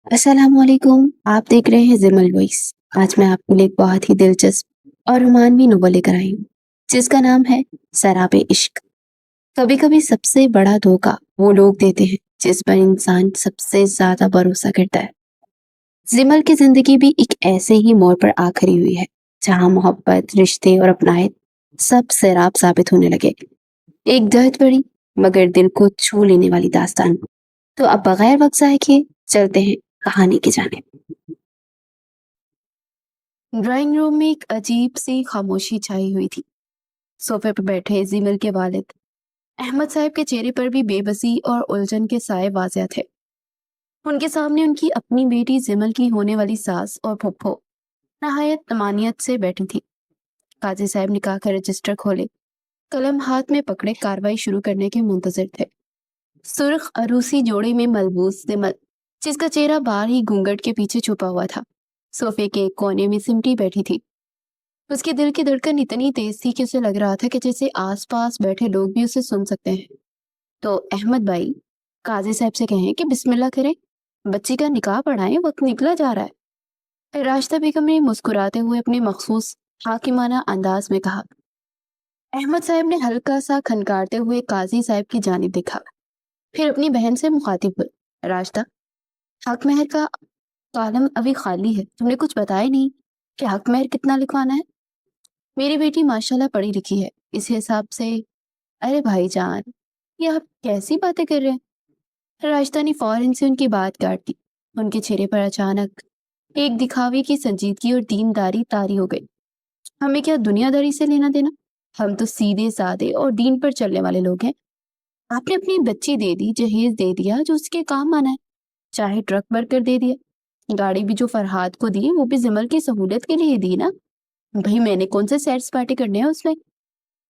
السلام علیکم، آپ دیکھ رہے ہیں زمل وائس۔ آج میں آپ کے لیے ایک بہت ہی دلچسپ اور رومانوی ناول لے کر آئی ہوں جس کا نام ہے سراب عشق۔ کبھی کبھی سب سے بڑا دھوکا وہ لوگ دیتے ہیں جس پر انسان سب سے زیادہ بھروسہ کرتا ہے۔ زمل کی زندگی بھی ایک ایسے ہی موڑ پر آ کھڑی ہوئی ہے جہاں محبت، رشتے اور اپنائیت سب سیراب ثابت ہونے لگے۔ ایک درد بڑی مگر دل کو چھو لینے والی داستان۔ تو اب بغیر وقت ضائع کیے چلتے ہیں کہانی کی جانب۔ ڈرائنگ روم میں ایک عجیب سی خاموشی چھائی ہوئی تھی۔ صوفے پر بیٹھے زمل کے والد احمد صاحب کے چہرے پر بھی بے بسی اور الجھن کے سائے واضح تھے۔ ان کے سامنے ان کی اپنی بیٹی زمل کی ہونے والی ساس اور پھپھو نہایت طمانینت سے بیٹھی تھی۔ قاضی صاحب نکاح کا رجسٹر کھولے، قلم ہاتھ میں پکڑے کاروائی شروع کرنے کے منتظر تھے۔ سرخ عروسی جوڑے میں ملبوس زمل، جس کا چہرہ باہر ہی گھونگھٹ کے پیچھے چھپا ہوا تھا، صوفے کے ایک کونے میں سمٹی بیٹھی تھی۔ اس کے دل کی دھڑکن اتنی تیز تھی کہ اسے لگ رہا تھا کہ جیسے آس پاس بیٹھے لوگ بھی اسے سن سکتے ہیں۔ تو احمد بھائی، قاضی صاحب سے کہیں کہ بسم اللہ کریں، بچی کا نکاح پڑھائیں، وقت نکلا جا رہا ہے۔ راشدہ بیگم نے مسکراتے ہوئے اپنے مخصوص حاکمانہ انداز میں کہا۔ احمد صاحب نے ہلکا سا کھنکارتے ہوئے قاضی صاحب کی جانب دیکھا، پھر اپنی بہن سے مخاطب ہوئے۔ راشدہ، حق مہر کا کالم ابھی خالی ہے، تم نے کچھ بتایا نہیں کہ حق مہر کتنا لکھوانا ہے؟ میری بیٹی ماشاءاللہ پڑھی لکھی ہے، اس حساب سے۔ ارے بھائی جان، یہ آپ کیسی باتیں کر رہے ہیں؟ راشدہ نے فوراً سے ان کی بات کاٹ دی۔ ان کے چہرے پر اچانک ایک دکھاوے کی سنجیدگی اور دینداری طاری ہو گئی۔ ہمیں کیا دنیا داری سے لینا دینا؟ ہم تو سیدھے سادے اور دین پر چلنے والے لوگ ہیں۔ آپ نے اپنی بچی دے دی، جہیز دے دیا، جو اس کے کام آنا ہے، چاہے ٹرک بھر کر دے دیا۔ گاڑی بھی جو فرحاد کو دی وہ بھی زمل کی سہولت کے لیے دی نا۔ بھائی میں نے کون سے سیر سپاٹے کرنے ہیں اس میں؟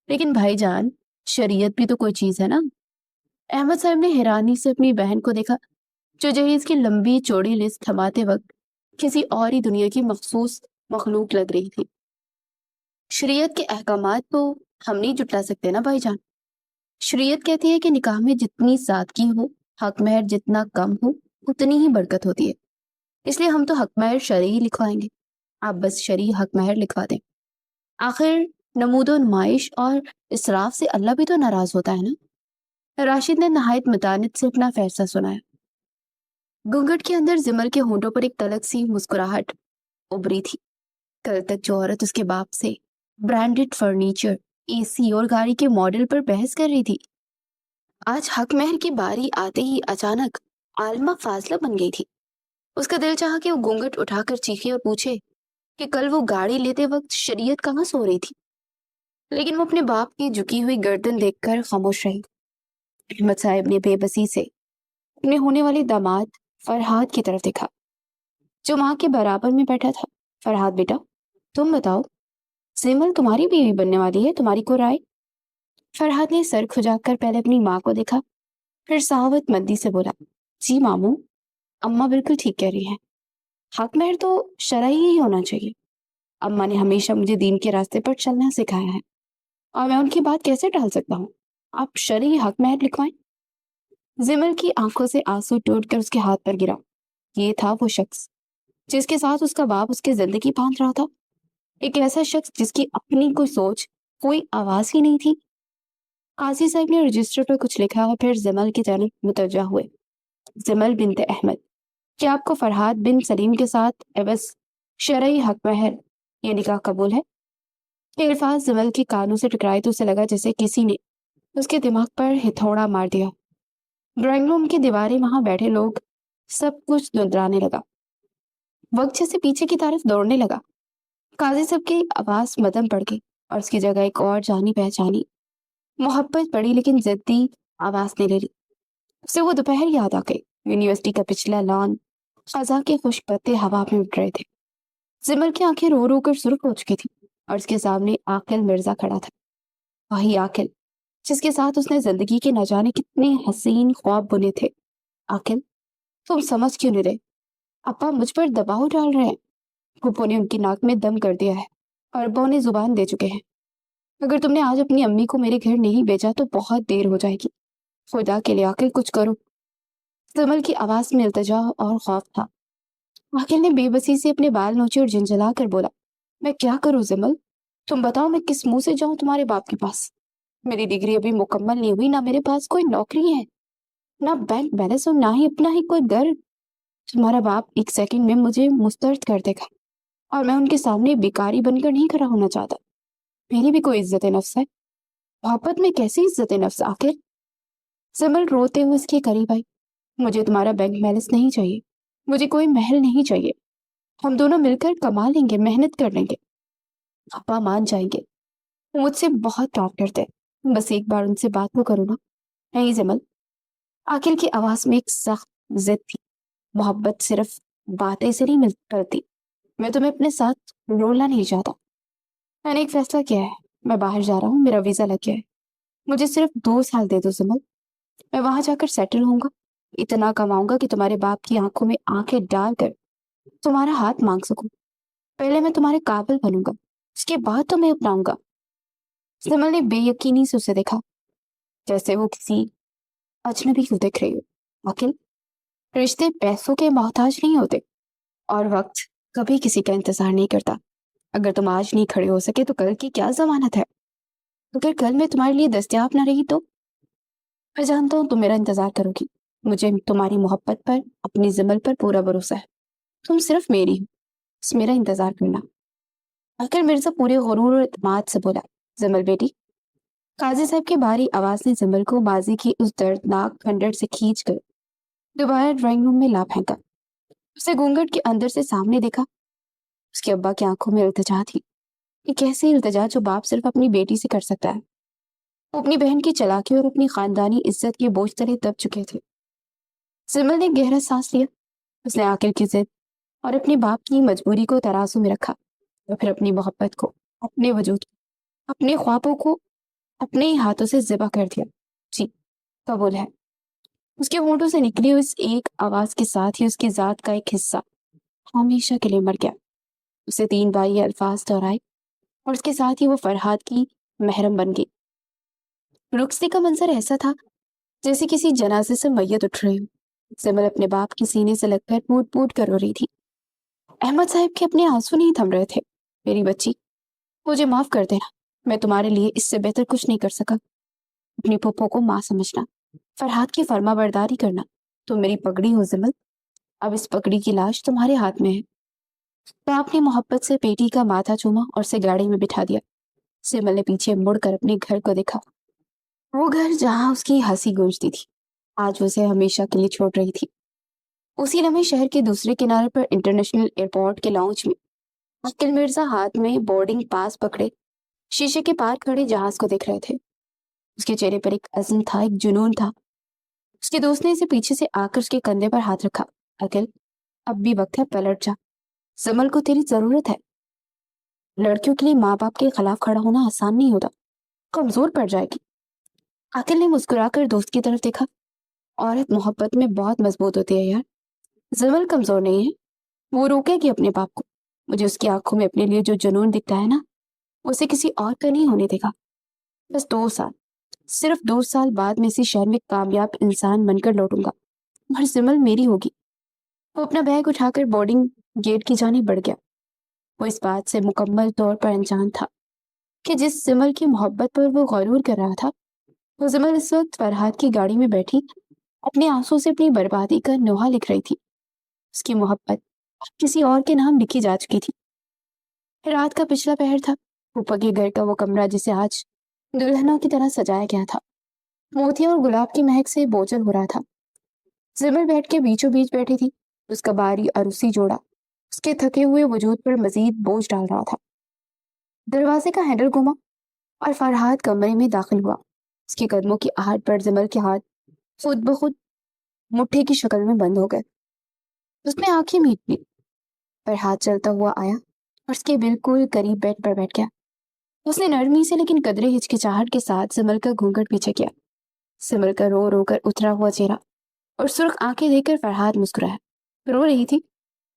لیکن بھائی جان، شریعت بھی تو کوئی چیز ہے نا۔ احمد صاحب نے حیرانی سے اپنی بہن کو دیکھا، جو جہیز کی لمبی چوڑی لسٹ تھماتے وقت کسی اور ہی دنیا کی مخصوص مخلوق لگ رہی تھی۔ شریعت کے احکامات تو ہم نہیں جٹلا سکتے نا بھائی جان۔ شریعت کہتی ہے کہ نکاح میں جتنی سادگی ہو، حق مہر جتنا کم ہو، اتنی ہی برکت ہوتی ہے۔ اس لیے ہم تو حق مہر شرعی لکھوائیں گے، آپ بس شرعی حق مہر لکھوا دیں۔ آخر نمود و نمائش اور اسراف سے اللہ بھی تو ناراض ہوتا ہے نا۔ راشد نے نہایت متانت سے اپنا فیصلہ سنایا۔ گھونگھٹ کے اندر زمل کے ہونٹوں پر ایک تلک سی مسکراہٹ ابری تھی۔ کل تک جو عورت اس کے باپ سے برانڈڈ فرنیچر، اے سی اور گاڑی کے ماڈل پر بحث کر رہی تھی، آج حق مہر کی باری آتے ہی اچانک عالمہ فاضلہ بن گئی تھی۔ اس کا دل چاہا کہ وہ گھونگھٹ اٹھا کر چیخے اور پوچھے کہ کل وہ گاڑی لیتے وقت شریعت کہاں سو رہی تھی، لیکن وہ اپنے باپ کی جھکی ہوئی گردن دیکھ کر خاموش رہی۔ احمد صاحب نے بے بسی سے اپنے ہونے والے داماد فرحاد کی طرف دیکھا، جو ماں کے برابر میں بیٹھا تھا۔ فرحاد بیٹا، تم بتاؤ، زمل تمہاری بیوی بننے والی ہے، تمہاری کو رائے؟ فرحاد نے سر کھجا کر پہلے اپنی ماں کو دیکھا، پھر سخاوت مندی سے بولا، جی ماموں، اماں بالکل ٹھیک کہہ رہی ہیں، حق مہر تو شرعی ہی ہونا چاہیے۔ اماں نے ہمیشہ مجھے دین کے راستے پر چلنا سکھایا ہے، اور میں ان کی بات کیسے ٹال سکتا ہوں؟ آپ شرعی حق مہر لکھوائیں۔ زمل کی آنکھوں سے آنسو ٹوٹ کر اس کے ہاتھ پر گرا۔ یہ تھا وہ شخص جس کے ساتھ اس کا باپ اس کی زندگی باندھ رہا تھا، ایک ایسا شخص جس کی اپنی کوئی سوچ، کوئی آواز ہی نہیں تھی۔ قاضی صاحب نے رجسٹر پر کچھ لکھا اور پھر زمل کی جانب متوجہ ہوئے۔ زمل بنت احمد، کیا آپ کو فرحاد بن سلیم کے ساتھ ایوز شرعی حق مہر یہ نکاح قبول ہے؟ یہ الفاظ زمل کے کانوں سے ٹکرائے تو اسے لگا جیسے کسی نے اس کے دماغ پر ہتھوڑا مار دیا۔ ڈرائنگ روم کی دیواریں، وہاں بیٹھے لوگ، سب کچھ دھندلانے لگا، وقت جیسے پیچھے کی طرف دوڑنے لگا۔ قاضی صاحب کی آواز مدھم پڑ گئی اور اس کی جگہ ایک اور جانی پہچانی محبت پڑی لیکن ضدی آواز نے لے لی۔ اسے وہ دوپہر یاد آ گئی، یونیورسٹی کا پچھلا لان، خزاں کے خشک پتے ہوا میں اٹھ رہے تھے۔ زمل کی آنکھیں رو رو کر سرخ ہو چکی تھی اور اس کے سامنے عاقل مرزا کھڑا تھا، وہی عاقل جس کے ساتھ اس نے زندگی کے نہ جانے کتنے حسین خواب بنے تھے۔ عاقل، تم سمجھ کیوں نہیں رہے؟ ابا مجھ پر دباؤ ڈال رہے ہیں، پھپھو نے ان کی ناک میں دم کر دیا ہے اور ابا انہیں زبان دے چکے ہیں۔ اگر تم نے آج اپنی امی کو میرے گھر نہیں بھیجا تو بہت دیر ہو جائے گی، خدا کے لیے عاقل کچھ کرو۔ زمل کی آواز میں التجا اور خوف تھا۔ عاقل نے بے بسی سے اپنے بال نوچے اور جھنجھلا کر بولا، میں کیا کروں زمل؟ تم بتاؤ میں کس منہ سے جاؤں تمہارے باپ کے پاس؟ میری ڈگری ابھی مکمل نہیں ہوئی، نہ میرے پاس کوئی نوکری ہے، نہ بینک بیلنس اور نہ ہی اپنا ہی کوئی گھر۔ تمہارا باپ ایک سیکنڈ میں مجھے مسترد کر دے گا، اور میں ان کے سامنے بیکاری بن کر نہیں کھڑا ہونا چاہتا۔ میری بھی کوئی عزت نفس ہے۔ محبت میں کیسی عزت نفس آخر؟ زمل روتے ہوئے اس کے قریب آئی، مجھے تمہارا بینک بیلنس نہیں چاہیے، مجھے کوئی محل نہیں چاہیے، ہم دونوں مل کر کما لیں گے، محنت کر لیں گے، ابا مان جائیں گے، وہ مجھ سے بہت پیار کرتے ہیں، بس ایک بار ان سے بات تو کرو نا۔ نہیں زمل، عاقل کی آواز میں ایک سخت ضد تھی، محبت صرف باتیں سے نہیں مل کرتی، میں تمہیں اپنے ساتھ رولنا نہیں چاہتا۔ میں نے ایک فیصلہ کیا ہے، میں باہر جا رہا ہوں، میرا ویزا لگ گیا ہے، مجھے صرف 2 سال دے دو زمل، میں وہاں جا کر سیٹل ہوں گا، اتنا کماؤں گا کہ تمہارے باپ کی آنکھوں میں آنکھیں ڈال کر تمہارا ہاتھ مانگ سکوں۔ پہلے میں تمہارے قابل بنوں گا، اس کے بعد تمہیں اپناؤں گا۔ زمل نے بے یقینی سے اسے دیکھا، جیسے وہ کسی اجنبی کو دیکھ رہی ہو۔ عاقل، رشتے پیسوں کے محتاج نہیں ہوتے، اور وقت کبھی کسی کا انتظار نہیں کرتا۔ اگر تم آج نہیں کھڑے ہو سکے تو کل کی کیا ضمانت ہے؟ اگر کل میں تمہارے لیے دستیاب نہ رہی تو؟ میں جانتا ہوں تم میرا انتظار کرو گی، مجھے تمہاری محبت پر، اپنی زمل پر پورا بھروسہ ہے، تم صرف میری ہو، بس میرا انتظار کرنا۔ آخر مرزا پورے غرور اور اعتماد سے بولا، زمل بیٹی۔ قاضی صاحب کی بھاری آواز نے زمل کو ماضی کی اس دردناک کھنڈر سے کھینچ کر دوبارہ ڈرائنگ روم میں لا پھینکا۔ اسے گھونگھٹ کے اندر سے سامنے دیکھا، اس کے ابا کی آنکھوں میں التجا تھی، ایک ایسی التجا جو باپ صرف اپنی بیٹی سے کر سکتا ہے۔ وہ اپنی بہن کی چلاکی اور اپنی خاندانی عزت کے بوجھ تلے دب چکے تھے۔ زمل نے گہرا سانس لیا، اس نے عاقل کی ضد اور اپنے باپ کی مجبوری کو ترازو میں رکھا، اور پھر اپنی محبت کو، اپنے وجود کو، اپنے خوابوں کو اپنے ہی ہاتھوں سے ذبح کر دیا۔ جی قبول ہے۔ اس کے ہونٹوں سے نکلی اس ایک آواز کے ساتھ ہی اس کی ذات کا ایک حصہ ہمیشہ کے لیے مر گیا۔ اسے 3 بار یہ الفاظ دہرائے، اور اس کے ساتھ ہی وہ فرحاد کی محرم بن گئی۔ رخصتی کا منظر ایسا تھا جیسے کسی جنازے سے میت اٹھ رہی ہو۔ زمل اپنے باپ کے سینے سے لگ کر پوٹ پوٹ کر رو رہی تھی۔ احمد صاحب کے اپنے آنسو نہیں تھم رہے تھے۔ میری بچی، مجھے معاف کر دینا، میں تمہارے لیے اس سے بہتر کچھ نہیں کر سکا۔ اپنی پھپھو کو ماں سمجھنا، فرحاد کی فرما برداری کرنا، تم میری پگڑی ہو زمل، اب اس پگڑی کی لاش تمہارے ہاتھ میں ہے۔ باپ نے محبت سے بیٹی کا ماتھا چوما اور اسے گاڑی میں بٹھا دیا۔ زمل نے پیچھے مڑ کر اپنے گھر کو دیکھا، وہ گھر جہاں اس کی ہنسی گونجتی تھی، آج اسے ہمیشہ کے لیے چھوڑ رہی تھی۔ اسی لمحے شہر کے دوسرے کنارے پر انٹرنیشنل ایئرپورٹ کے لاؤنج میں عاقل مرزا ہاتھ میں بورڈنگ پاس پکڑے شیشے کے پار کھڑے جہاز کو دیکھ رہے تھے۔ اس کے چہرے پر ایک عزم تھا، ایک جنون تھا۔ اس کے دوست نے اسے پیچھے سے آ کر اس کے کندھے پر ہاتھ رکھا۔ عاقل، اب بھی وقت ہے، پلٹ جا، زمل کو تیری ضرورت ہے۔ لڑکیوں کے لیے ماں باپ کے خلاف کھڑا ہونا آسان نہیں ہوتا، کمزور پڑ جائے گی۔ عاقل نے مسکرا کر دوست کی طرف دیکھا، عورت محبت میں بہت مضبوط ہوتی ہے یار، زمل کمزور نہیں ہے، وہ روکے گی اپنے باپ کو، مجھے اس کی آنکھوں میں اپنے لیے جو جنون دکھتا ہے نا، اسے کسی اور کا نہیں ہونے دے گا۔ بس 2 سال، صرف 2 سال بعد میں اسی شہر میں کامیاب انسان بن کر لوٹوں گا، اور زمل میری ہوگی۔ وہ اپنا بیگ اٹھا کر بورڈنگ گیٹ کی جانب بڑھ گیا۔ وہ اس بات سے مکمل طور پر انجان تھا کہ جس زمل کی محبت پر وہ غرور کر رہا تھا، وہ زمل اس وقت فرحاد کی گاڑی میں بیٹھی اپنے آنسوں سے اپنی بربادی کا نوحہ لکھ رہی تھی۔ اس کی محبت کسی اور کے نام لکھی جا چکی تھی۔ رات کا پچھلا پہر تھا، اوپر کے گھر کا وہ کمرہ جسے آج دلہنوں کی طرح سجایا گیا تھا، موتیوں اور گلاب کی مہک سے بوجھل ہو رہا تھا۔ زمل بیٹھ کے بیچوں بیچ بیٹھی تھی، اس کا باری عروسی جوڑا اس کے تھکے ہوئے وجود پر مزید بوجھ ڈال رہا تھا۔ دروازے کا ہینڈل گھما اور فرحاد کمرے میں داخل ہوا۔ اس کے قدموں کی آہٹ پر زمل کے ہاتھ خود بخود مٹھی کی شکل میں بند ہو گئے۔ اس نے آنکھیں میٹ لی۔ فرحاد چلتا ہوا آیا اور اس کے بالکل قریب بیڈ پر بیٹھ گیا۔ اس نے نرمی سے لیکن قدرے ہچکچاہٹ کے ساتھ زمل کا گھونگھٹ پیچھے کیا۔ زمل کا رو رو کر اترا ہوا چہرہ اور سرخ آنکھیں دیکھ کر فرحاد مسکرایا۔ رو رہی تھی؟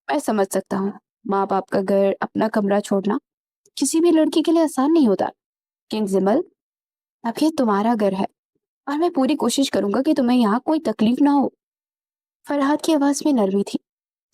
میں سمجھ سکتا ہوں، ماں باپ کا گھر، اپنا کمرہ چھوڑنا کسی بھی لڑکی کے لیے آسان نہیں ہوتا، لیکن زمل، اب یہ تمہارا گھر ہے اور میں پوری کوشش کروں گا کہ تمہیں یہاں کوئی تکلیف نہ ہو۔ فرحاد کی آواز میں نرمی تھی،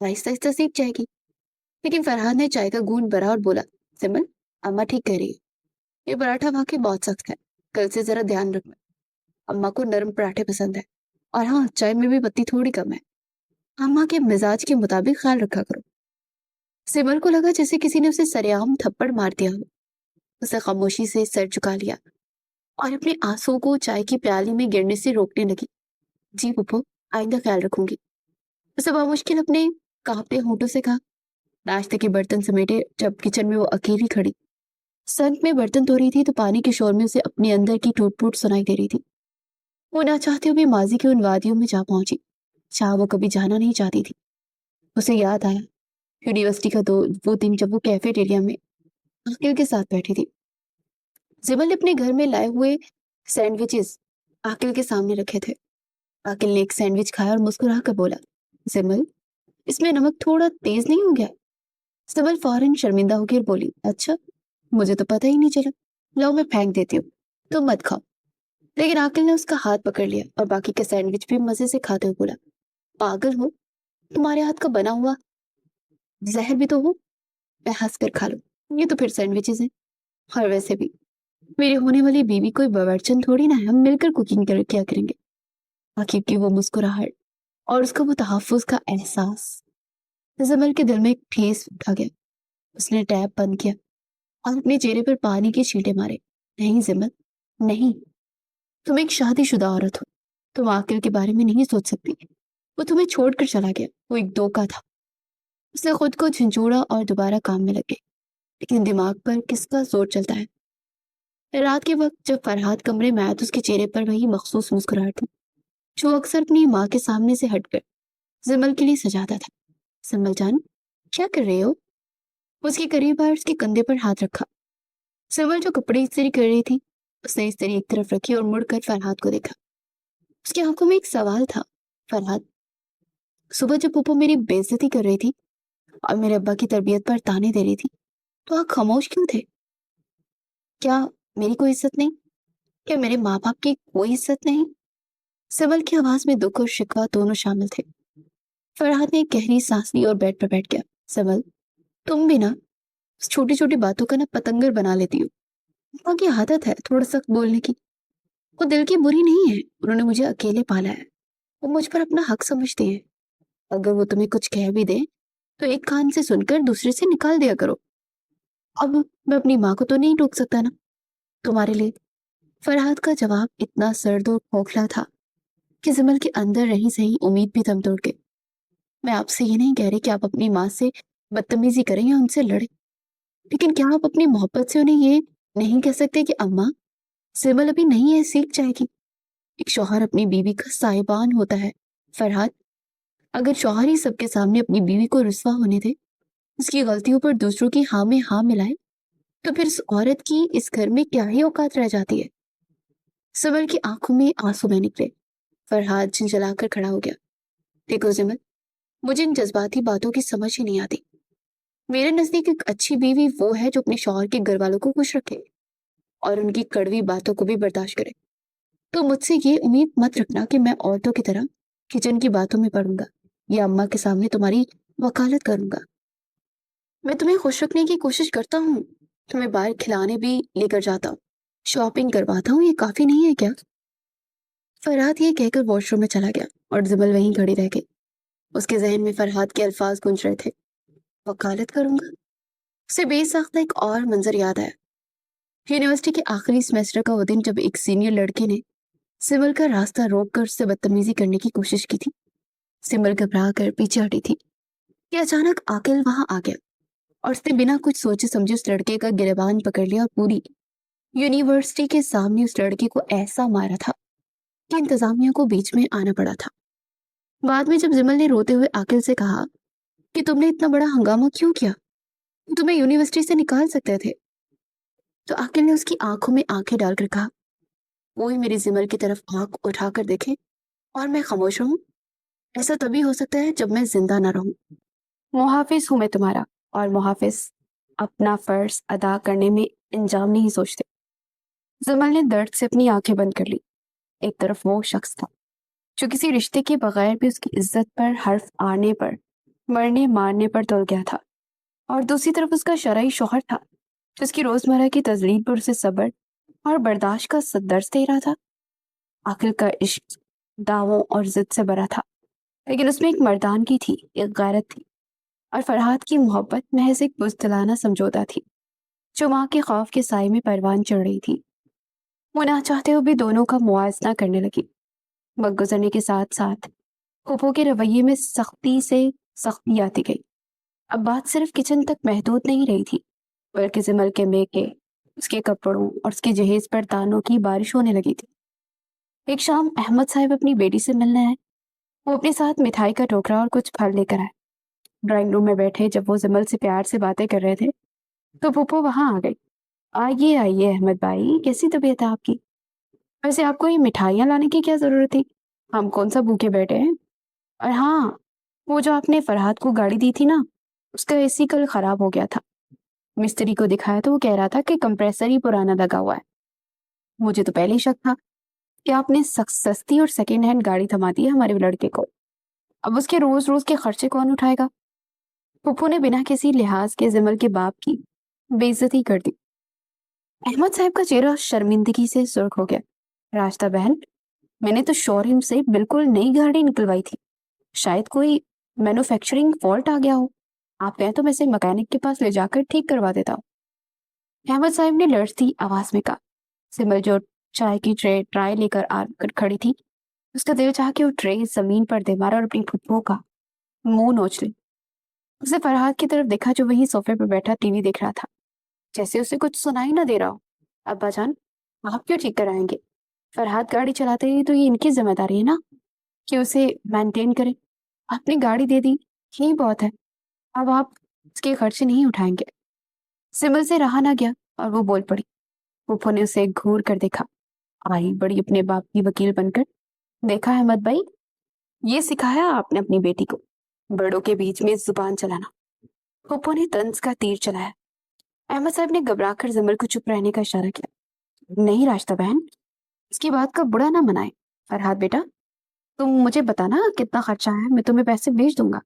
آہستہ آہستہ سیکھ جائے گی۔ لیکن فرحاد نے چائے کا گھونٹ بھرا اور بولا، سمل، اماں ٹھیک کہہ رہی ہے، یہ پراٹھا واقعی بہت سخت ہے، کل سے ذرا دھیان رکھنا۔ اماں کو نرم پراٹھے پسند ہے، اور ہاں، چائے میں بھی پتی تھوڑی کم ہے، اماں کے مزاج کے مطابق خیال رکھا کرو۔ سمر کو لگا جیسے کسی نے اسے سریعام تھپڑ مار دیا ہو۔ اسے خاموشی سے سر جھکا لیا اور اپنے آنسو کو چائے کی پیالی میں گرنے سے روکنے لگی۔ جی پھپھو، آئندہ خیال رکھوں گی، اسے بامشکل اپنے کانپتے ہونٹوں سے کہا۔ ناشتے کے برتن سمیٹے جب کچن میں وہ اکیلی کھڑی سنک میں برتن دھو رہی تھی تو پانی کے شور میں اسے اپنے اندر کی ٹوٹ پھوٹ سنائی دے رہی تھی۔ وہ نہ چاہتے ہوئے ماضی کی ان وادیوں میں جا پہنچی جہاں وہ کبھی جانا نہیں چاہتی تھی۔ اسے یاد آیا یونیورسٹی کا وہ دن جب وہ کیفیٹیریا میں عاقل کے ساتھ بیٹھی تھی۔ زبل نے اپنے گھر میں لائے ہوئے سینڈوچز عاقل کے سامنے رکھے تھے۔ عاقل نے ایک سینڈوچ کھایا اور مسکرا کر بولا، زبل، اس میں نمک تھوڑا تیز نہیں ہو گیا؟ زبل فوراً شرمندہ ہو کر بولی، اچھا، مجھے تو پتہ ہی نہیں چلا، لاؤ میں پھینک دیتی ہوں، تم مت کھاؤ۔ لیکن عاقل نے اس کا ہاتھ پکڑ لیا اور باقی کا سینڈوچ بھی مزے سے کھاتے ہوئے بولا، پاگل ہو، تمہارے ہاتھ کا بنا ہوا زہر بھی تو ہو، میں ہنس کر کھا لوں، یہ تو پھر سینڈوچز ہیں، اور ویسے بھی میری ہونے والی بیوی کوئی باورچن تھوڑی نہ ہے، ہم مل کر کوکنگ کیا کریں گے۔ عاقب کی وہ مسکراہٹ اور اس کا وہ تحفظ کا احساس زمل کے دل میں ایک ٹھیس اٹھا گیا۔ اس نے ٹیپ بند کیا اور اپنے چہرے پر پانی کے چھینٹے مارے۔ نہیں زمل، نہیں، تم ایک شادی شدہ عورت ہو، تم عاقل کے بارے میں نہیں سوچ سکتی، وہ تمہیں چھوڑ کر چلا گیا، وہ ایک دھوکہ تھا۔ اس نے خود کو جھنجھوڑا اور دوبارہ کام میں لگ گئی۔ لیکن دماغ پر کس کا زور چلتا ہے؟ رات کے وقت جب فرحاد کمرے میں آیا تو اس کے چہرے پر وہی مخصوص مسکراہٹ تھی جو اکثر اپنی ماں کے سامنے سے ہٹ کر زمل کے لیے سجاتا تھا۔ زمل جان، کیا کر رہے ہو؟ اس کے قریب آئے، اس کے کندھے پر ہاتھ رکھا۔ زمل جو کپڑے استری کر رہی تھی اس نے استری ایک طرف رکھی اور مڑ کر فرحاد کو دیکھا۔ اس کی آنکھوں میں ایک سوال تھا، فرحاد، صبح جب پھوپھو میری بے عزتی کر رہی تھی اور میرے ابا کی تربیت پر تانے دے رہی تھی تو آپ خاموش کیوں تھے؟ کیا میری کوئی عزت نہیں؟ کیا میرے ماں باپ کی کوئی عزت نہیں؟ سبل کی آواز میں دکھ اور شکوہ دونوں شامل تھے۔ فرحاد نے ایک گہری سانس لی اور بیڈ پر بیٹھ گیا۔ سبل، تم بھی نا چھوٹی چھوٹی باتوں کا نا پتنگر بنا لیتی ہو۔ ماں کی عادت ہے تھوڑا سخت بولنے کی، وہ دل کی بری نہیں ہے، انہوں نے مجھے اکیلے پالا ہے، وہ مجھ پر اپنا حق سمجھتی ہیں۔ اگر وہ تمہیں کچھ کہہ بھی دیں تو ایک کان سے سن کر دوسرے سے نکال دیا کرو۔ اب میں اپنی ماں کو تو نہیں روک سکتا نا تمہارے لیے۔ فرحاد کا جواب اتنا سرد اور کھوکھلا تھا کہ زمل کے اندر رہی سہی امید بھی دم توڑ گئی۔ میں آپ سے یہ نہیں کہہ رہی کہ آپ اپنی ماں سے بدتمیزی کریں یا ان سے لڑیں، لیکن کیا آپ اپنی محبت سے انہیں یہ نہیں کہہ سکتے کہ اماں، زمل ابھی نہیں ہے، سیکھ جائے گی۔ ایک شوہر اپنی بیوی کا سائبان ہوتا ہے۔ فرحاد، اگر شوہر ہی سب کے سامنے اپنی بیوی کو رسوا ہونے دے، اس کی غلطیوں پر دوسروں کی ہاں میں ہاں ملائے، تو پھر اس عورت کی اس گھر میں کیا ہی اوقات رہ جاتی ہے؟ زمل کی آنکھوں میں آنسو بہ نکلے۔ فرحاد جھنجھلا کر کھڑا ہو گیا۔ دیکھو زمل، مجھے ان جذباتی باتوں کی سمجھ ہی نہیں آتی۔ میرے نزدیک ایک اچھی بیوی وہ ہے جو اپنے شوہر کے گھر والوں کو خوش رکھے اور ان کی کڑوی باتوں کو بھی برداشت کرے۔ تو مجھ سے یہ امید مت رکھنا کہ میں عورتوں کی طرح کچن کی باتوں میں پڑوں گا یا اماں کے سامنے تمہاری وکالت کروں گا۔ میں تمہیں خوش رکھنے کی کوشش کرتا ہوں، تمہیں باہر کھلانے بھی لے کر جاتا ہوں، شاپنگ کرواتا ہوں، یہ کافی نہیں ہے کیا؟ فرحاد یہ کہہ کر واش روم میں چلا گیا اور زمل وہیں کھڑی رہ گئی۔ اس کے ذہن میں فرحاد کے الفاظ گونج رہے تھے، وکالت کروں گا۔ اسے بے ساختہ ایک اور منظر یاد آیا۔ یونیورسٹی کے آخری سیمسٹر کا وہ دن جب ایک سینئر لڑکے نے سمر کا راستہ روک کر اس سے بدتمیزی کرنے کی کوشش کی تھی۔ سمر گھبرا کر پیچھے ہٹی تھی کہ اچانک عاقل وہاں آ گیا اور اس نے بنا کچھ سوچے سمجھے اس لڑکے کا گریبان پکڑ لیا اور پوری یونیورسٹی کے سامنے اس لڑکے کو ایسا مارا تھا کہ انتظامیہ کو بیچ میں آنا پڑا تھا۔ بعد میں جب زمل نے روتے ہوئے عاقل سے کہا کہ تم نے اتنا بڑا ہنگامہ کیوں کیا، تمہیں یونیورسٹی سے نکال سکتے تھے، تو عاقل نے اس کی آنکھوں میں آنکھیں ڈال کر کہا، کوئی میری زمل کی طرف آنکھ اٹھا کر دیکھے اور میں خاموش رہوں، ایسا تبھی ہو سکتا ہے جب میں زندہ نہ رہوں۔ محافظ ہوں میں تمہارا، اور محافظ اپنا فرض ادا کرنے میں انجام نہیں سوچتے۔ زمل نے درد سے اپنی آنکھیں بند کر لی۔ ایک طرف وہ شخص تھا جو کسی رشتے کے بغیر بھی اس کی عزت پر حرف آنے پر مرنے مارنے پر تل گیا تھا، اور دوسری طرف اس کا شرعی شوہر تھا جس کی روزمرہ کی تزلیل پر اسے صبر اور برداشت کا درس دے رہا تھا۔ عقل کا عشق دعووں اور ضد سے بھرا تھا، لیکن اس میں ایک مردانگی تھی، ایک غیرت تھی، اور فرحات کی محبت محض ایک بزدلانہ سمجھوتا تھی جو ماں کے خوف کے سائے میں پروان چڑھ رہی تھی۔ وہ نہ چاہتے ہوئے بھی دونوں کا موازنہ کرنے لگی۔ وقت گزرنے کے ساتھ ساتھ پھوپھو کے رویے میں سختی سے سختی آتی گئی۔ اب بات صرف کچن تک محدود نہیں رہی تھی، بلکہ زمل کے میکے، اس کے کپڑوں اور اس کے جہیز پر تانوں کی بارش ہونے لگی تھی۔ ایک شام احمد صاحب اپنی بیٹی سے ملنے آئے۔ وہ اپنے ساتھ مٹھائی کا ٹوکرا اور کچھ پھل لے کر آئے۔ ڈرائنگ روم میں بیٹھے جب وہ زمل سے پیار سے باتیں کر رہے تھے تو پھوپھو وہاں آ گئی۔ آئیے آئیے احمد بھائی، کیسی طبیعت ہے آپ کی؟ ویسے آپ کو یہ مٹھائیاں لانے کی کیا ضرورت تھی؟ ہم کون سا بھوکے بیٹھے ہیں؟ اور ہاں، وہ جو آپ نے فرحات کو گاڑی دی تھی نا، اس کا اے سی کل خراب ہو گیا تھا۔ مستری کو دکھایا تو وہ کہہ رہا تھا کہ کمپریسر ہی پرانا لگا ہوا ہے۔ مجھے تو پہلے ہی شک تھا کہ آپ نے سستی اور سیکنڈ ہینڈ گاڑی تھما دی ہے ہمارے لڑکے کو۔ اب اس کے روز روز کے خرچے کون اٹھائے گا؟ پھپھو نے بنا کسی لحاظ کے زمل کے باپ کی بے عزتی کر دی۔ احمد صاحب کا چہرہ شرمندگی سے سرخ ہو گیا۔ راستہ بہن، میں نے تو شو روم سے بالکل نئی گاڑی نکلوائی تھی، شاید کوئی مینوفیکچرنگ فالٹ آ گیا ہو، آپ کہیں تو میں اسے مکینک کے پاس لے جا کر ٹھیک کروا دیتا ہوں۔ احمد صاحب نے لرزتی آواز میں کہا۔ سمل جو چائے کی ٹرے لے کر آ کر کھڑی تھی، اس کا دل چاہ کے وہ ٹرے زمین پر دے مارا اور اپنی پھپھو کا منہ نوچ لی۔ اسے فرحات کی طرف دیکھا جو وہیں صوفے پر بیٹھا ٹی وی دیکھ رہا تھا، جیسے اسے کچھ سنائی نہ دے رہا ہو۔ ابا جان، آپ کیوں ٹھیک کرائیں گے؟ فرحات گاڑی چلاتے ہی تو یہ ان کی ذمہ داری ہے نا کہ اسے مینٹین کرے۔ آپ نے گاڑی دے دی، یہی بہت ہے، اب آپ اس کے خرچے نہیں اٹھائیں گے۔ سمل سے رہا نہ گیا اور وہ بول پڑی۔ پھوپھو نے اسے گھور کر دیکھا، آئی بڑی اپنے باپ کی وکیل بن کر۔ دیکھا احمد بھائی، یہ سکھایا آپ نے اپنی بیٹی کو، بڑوں کے بیچ میں زبان چلانا۔ پھوپھو نے طنز کا تیر چلایا۔ احمد صاحب نے گھبرا کر زمل کو چپ رہنے کا اشارہ کیا۔ نہیں راشدہ بہن، اس کی بات کا برا نہ منائے۔ فرحات بیٹا، تم مجھے بتانا کتنا خرچہ ہے، میں تمہیں پیسے بھیج دوں گا۔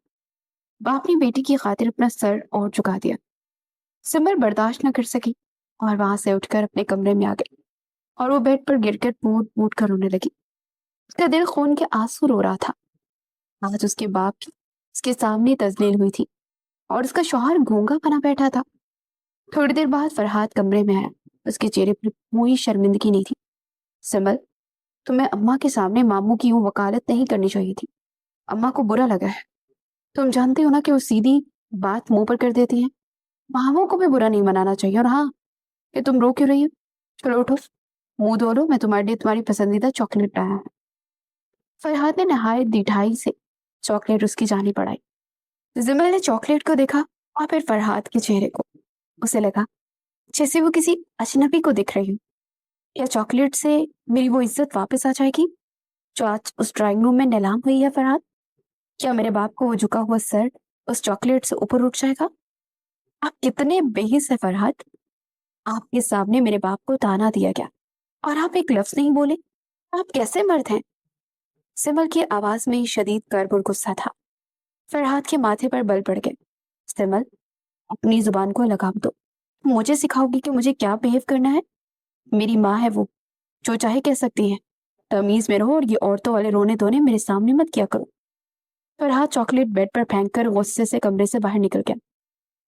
باپ نے بیٹی کی خاطر اپنا سر اور جھکا دیا۔ سمر برداشت نہ کر سکی اور وہاں سے اٹھ کر اپنے کمرے میں آ گئی اور وہ بیڈ پر گر کر پوٹ پوٹ کر رونے لگی۔ اس کا دل خون کے آنسو رو رہا تھا۔ آج اس کے باپ کی اس کے سامنے تذلیل ہوئی تھی اور اس کا شوہر گونگا بنا بیٹھا تھا۔ تھوڑی دیر بعد فرحات کمرے میں آیا۔ اس کے چہرے پر کوئی شرمندگی نہیں تھی۔ سمل، تمہیں اماں کے سامنے ماموں کی یوں وکالت نہیں کرنی چاہیے تھی، اماں کو برا لگا ہے۔ تم جانتے ہو نا کہ وہ سیدھی بات منہ پر کر دیتی ہیں، ماموں کو بھی برا نہیں منانا چاہیے۔ اور ہاں، کہ تم رو کیوں رہی ہو؟ چلو اٹھو، منہ دھو لو، میں تمہارے لیے تمہاری پسندیدہ چاکلیٹ لایا ہوں۔ فرحات نے نہایت ڈٹھائی سے چاکلیٹ اس کی جانب بڑھائی۔ زمل نے چاکلیٹ کو دیکھا اور پھر فرحات کے چہرے کو۔ اسے لگا جیسے وہ کسی اجنبی کو دکھ رہی ہوں۔ کیا چاکلیٹ سے میری وہ عزت واپس آ جائے گی جو آج اس ڈرائنگ روم میں نیلام ہوئی ہے؟ فرحات، کیا میرے باپ کو وہ جھکا ہوا سر اس چاکلیٹ سے اوپر اٹھ جائے گا؟ آپ کتنے بے حس ہے فرحات، آپ کے سامنے میرے باپ کو تانا دیا گیا اور آپ ایک لفظ نہیں بولے، آپ کیسے مرد ہیں؟ سمل کی آواز میں شدید کرب اور غصہ تھا۔ فرحات کے ماتھے پر بل پڑ گئے۔ سمل، اپنی زبان کو لگام دو، مجھے سکھاؤ گی کہ مجھے کیا بہیو کرنا ہے؟ میری ماں ہے، وہ جو چاہے کہہ سکتی ہے، تمیز میں رہو اور یہ عورتوں والے رونے دھونے میرے سامنے مت کیا کرو۔ فرحات چاکلیٹ بیڈ پر پھینک کر غصے سے کمرے سے باہر نکل گیا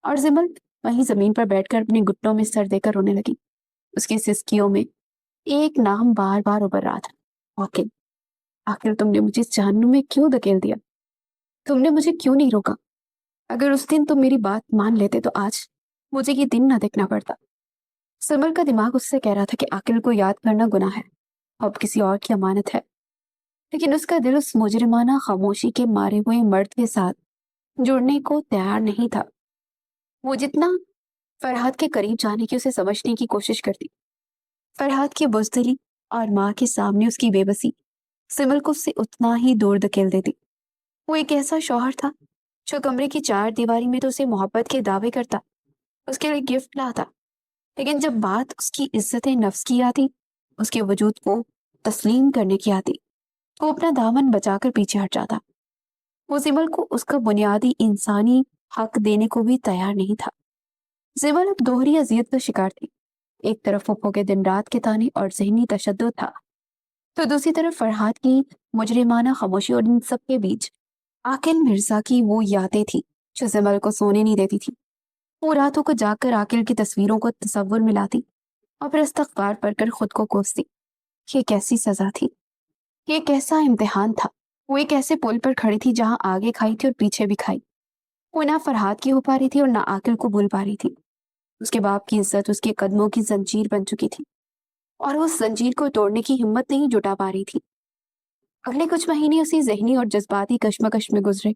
اور زمل وہیں زمین پر بیٹھ کر اپنے گھٹنوں میں سر دے کر رونے لگی۔ اس کی سسکیوں میں ایک نام بار بار ابھر رہا تھا، عاقل۔ آخر تم نے مجھے اس جہنم میں کیوں دھکیل دیا؟ تم نے مجھے کیوں نہیں روکا؟ اگر اس دن تم میری بات مان لیتے تو آج مجھے یہ دن نہ دیکھنا پڑتا۔ سمر کا دماغ اس سے کہہ رہا تھا کہ عاقل کو یاد کرنا گناہ ہے، اب کسی اور کی امانت ہے، لیکن اس کا دل اس مجرمانہ خاموشی کے مارے ہوئے مرد کے ساتھ جڑنے کو تیار نہیں تھا۔ وہ جتنا فرحات کے قریب جانے کی اسے سمجھنے کی کوشش کرتی، فرحات کی بزدلی اور ماں کے سامنے اس کی بے بسی سمل کو اس سے اتنا ہی دور دھکیل دیتی۔ وہ ایک ایسا شوہر تھا جو کمرے کی چار دیواری میں تو اسے محبت کے دعوے کرتا، اس کے لیے گفٹ لاتا، لیکن جب بات اس کی عزت نفس کی آتی، اس کے وجود کو تسلیم کرنے کی آتی، تو وہ اپنا دامن بچا کر پیچھے ہٹ جاتا۔ وہ زمل کو اس کا بنیادی انسانی حق دینے کو بھی تیار نہیں تھا۔ زمل اب دوہری اذیت کا شکار تھی۔ ایک طرف پھپھو کے دن رات کے تانے اور ذہنی تشدد تھا، تو دوسری طرف فرحات کی مجرمانہ خاموشی اور ان سب کے بیچ عاقل مرزا کی وہ یادیں تھی جو زمل کو سونے نہیں دیتی تھی۔ وہ راتوں کو جاگ کر عاقل کی تصویروں کو تصور میں لاتی اور پھر استغفار پڑھ کر خود کو کوستی۔ یہ کیسی سزا تھی، یہ کیسا امتحان تھا۔ وہ ایک ایسے پل پر کھڑی تھی جہاں آگے کھائی تھی اور پیچھے بھی کھائی۔ وہ نہ فرحات کی ہو پا رہی تھی اور نہ عاقل کو بھول پا رہی تھی۔ اس کے باپ کی عزت اس کے قدموں کی زنجیر بن چکی تھی اور وہ اس زنجیر کو توڑنے کی ہمت نہیں جٹا پا رہی تھی۔ اگلے کچھ مہینے اسی ذہنی اور جذباتی کشمکش میں گزرے۔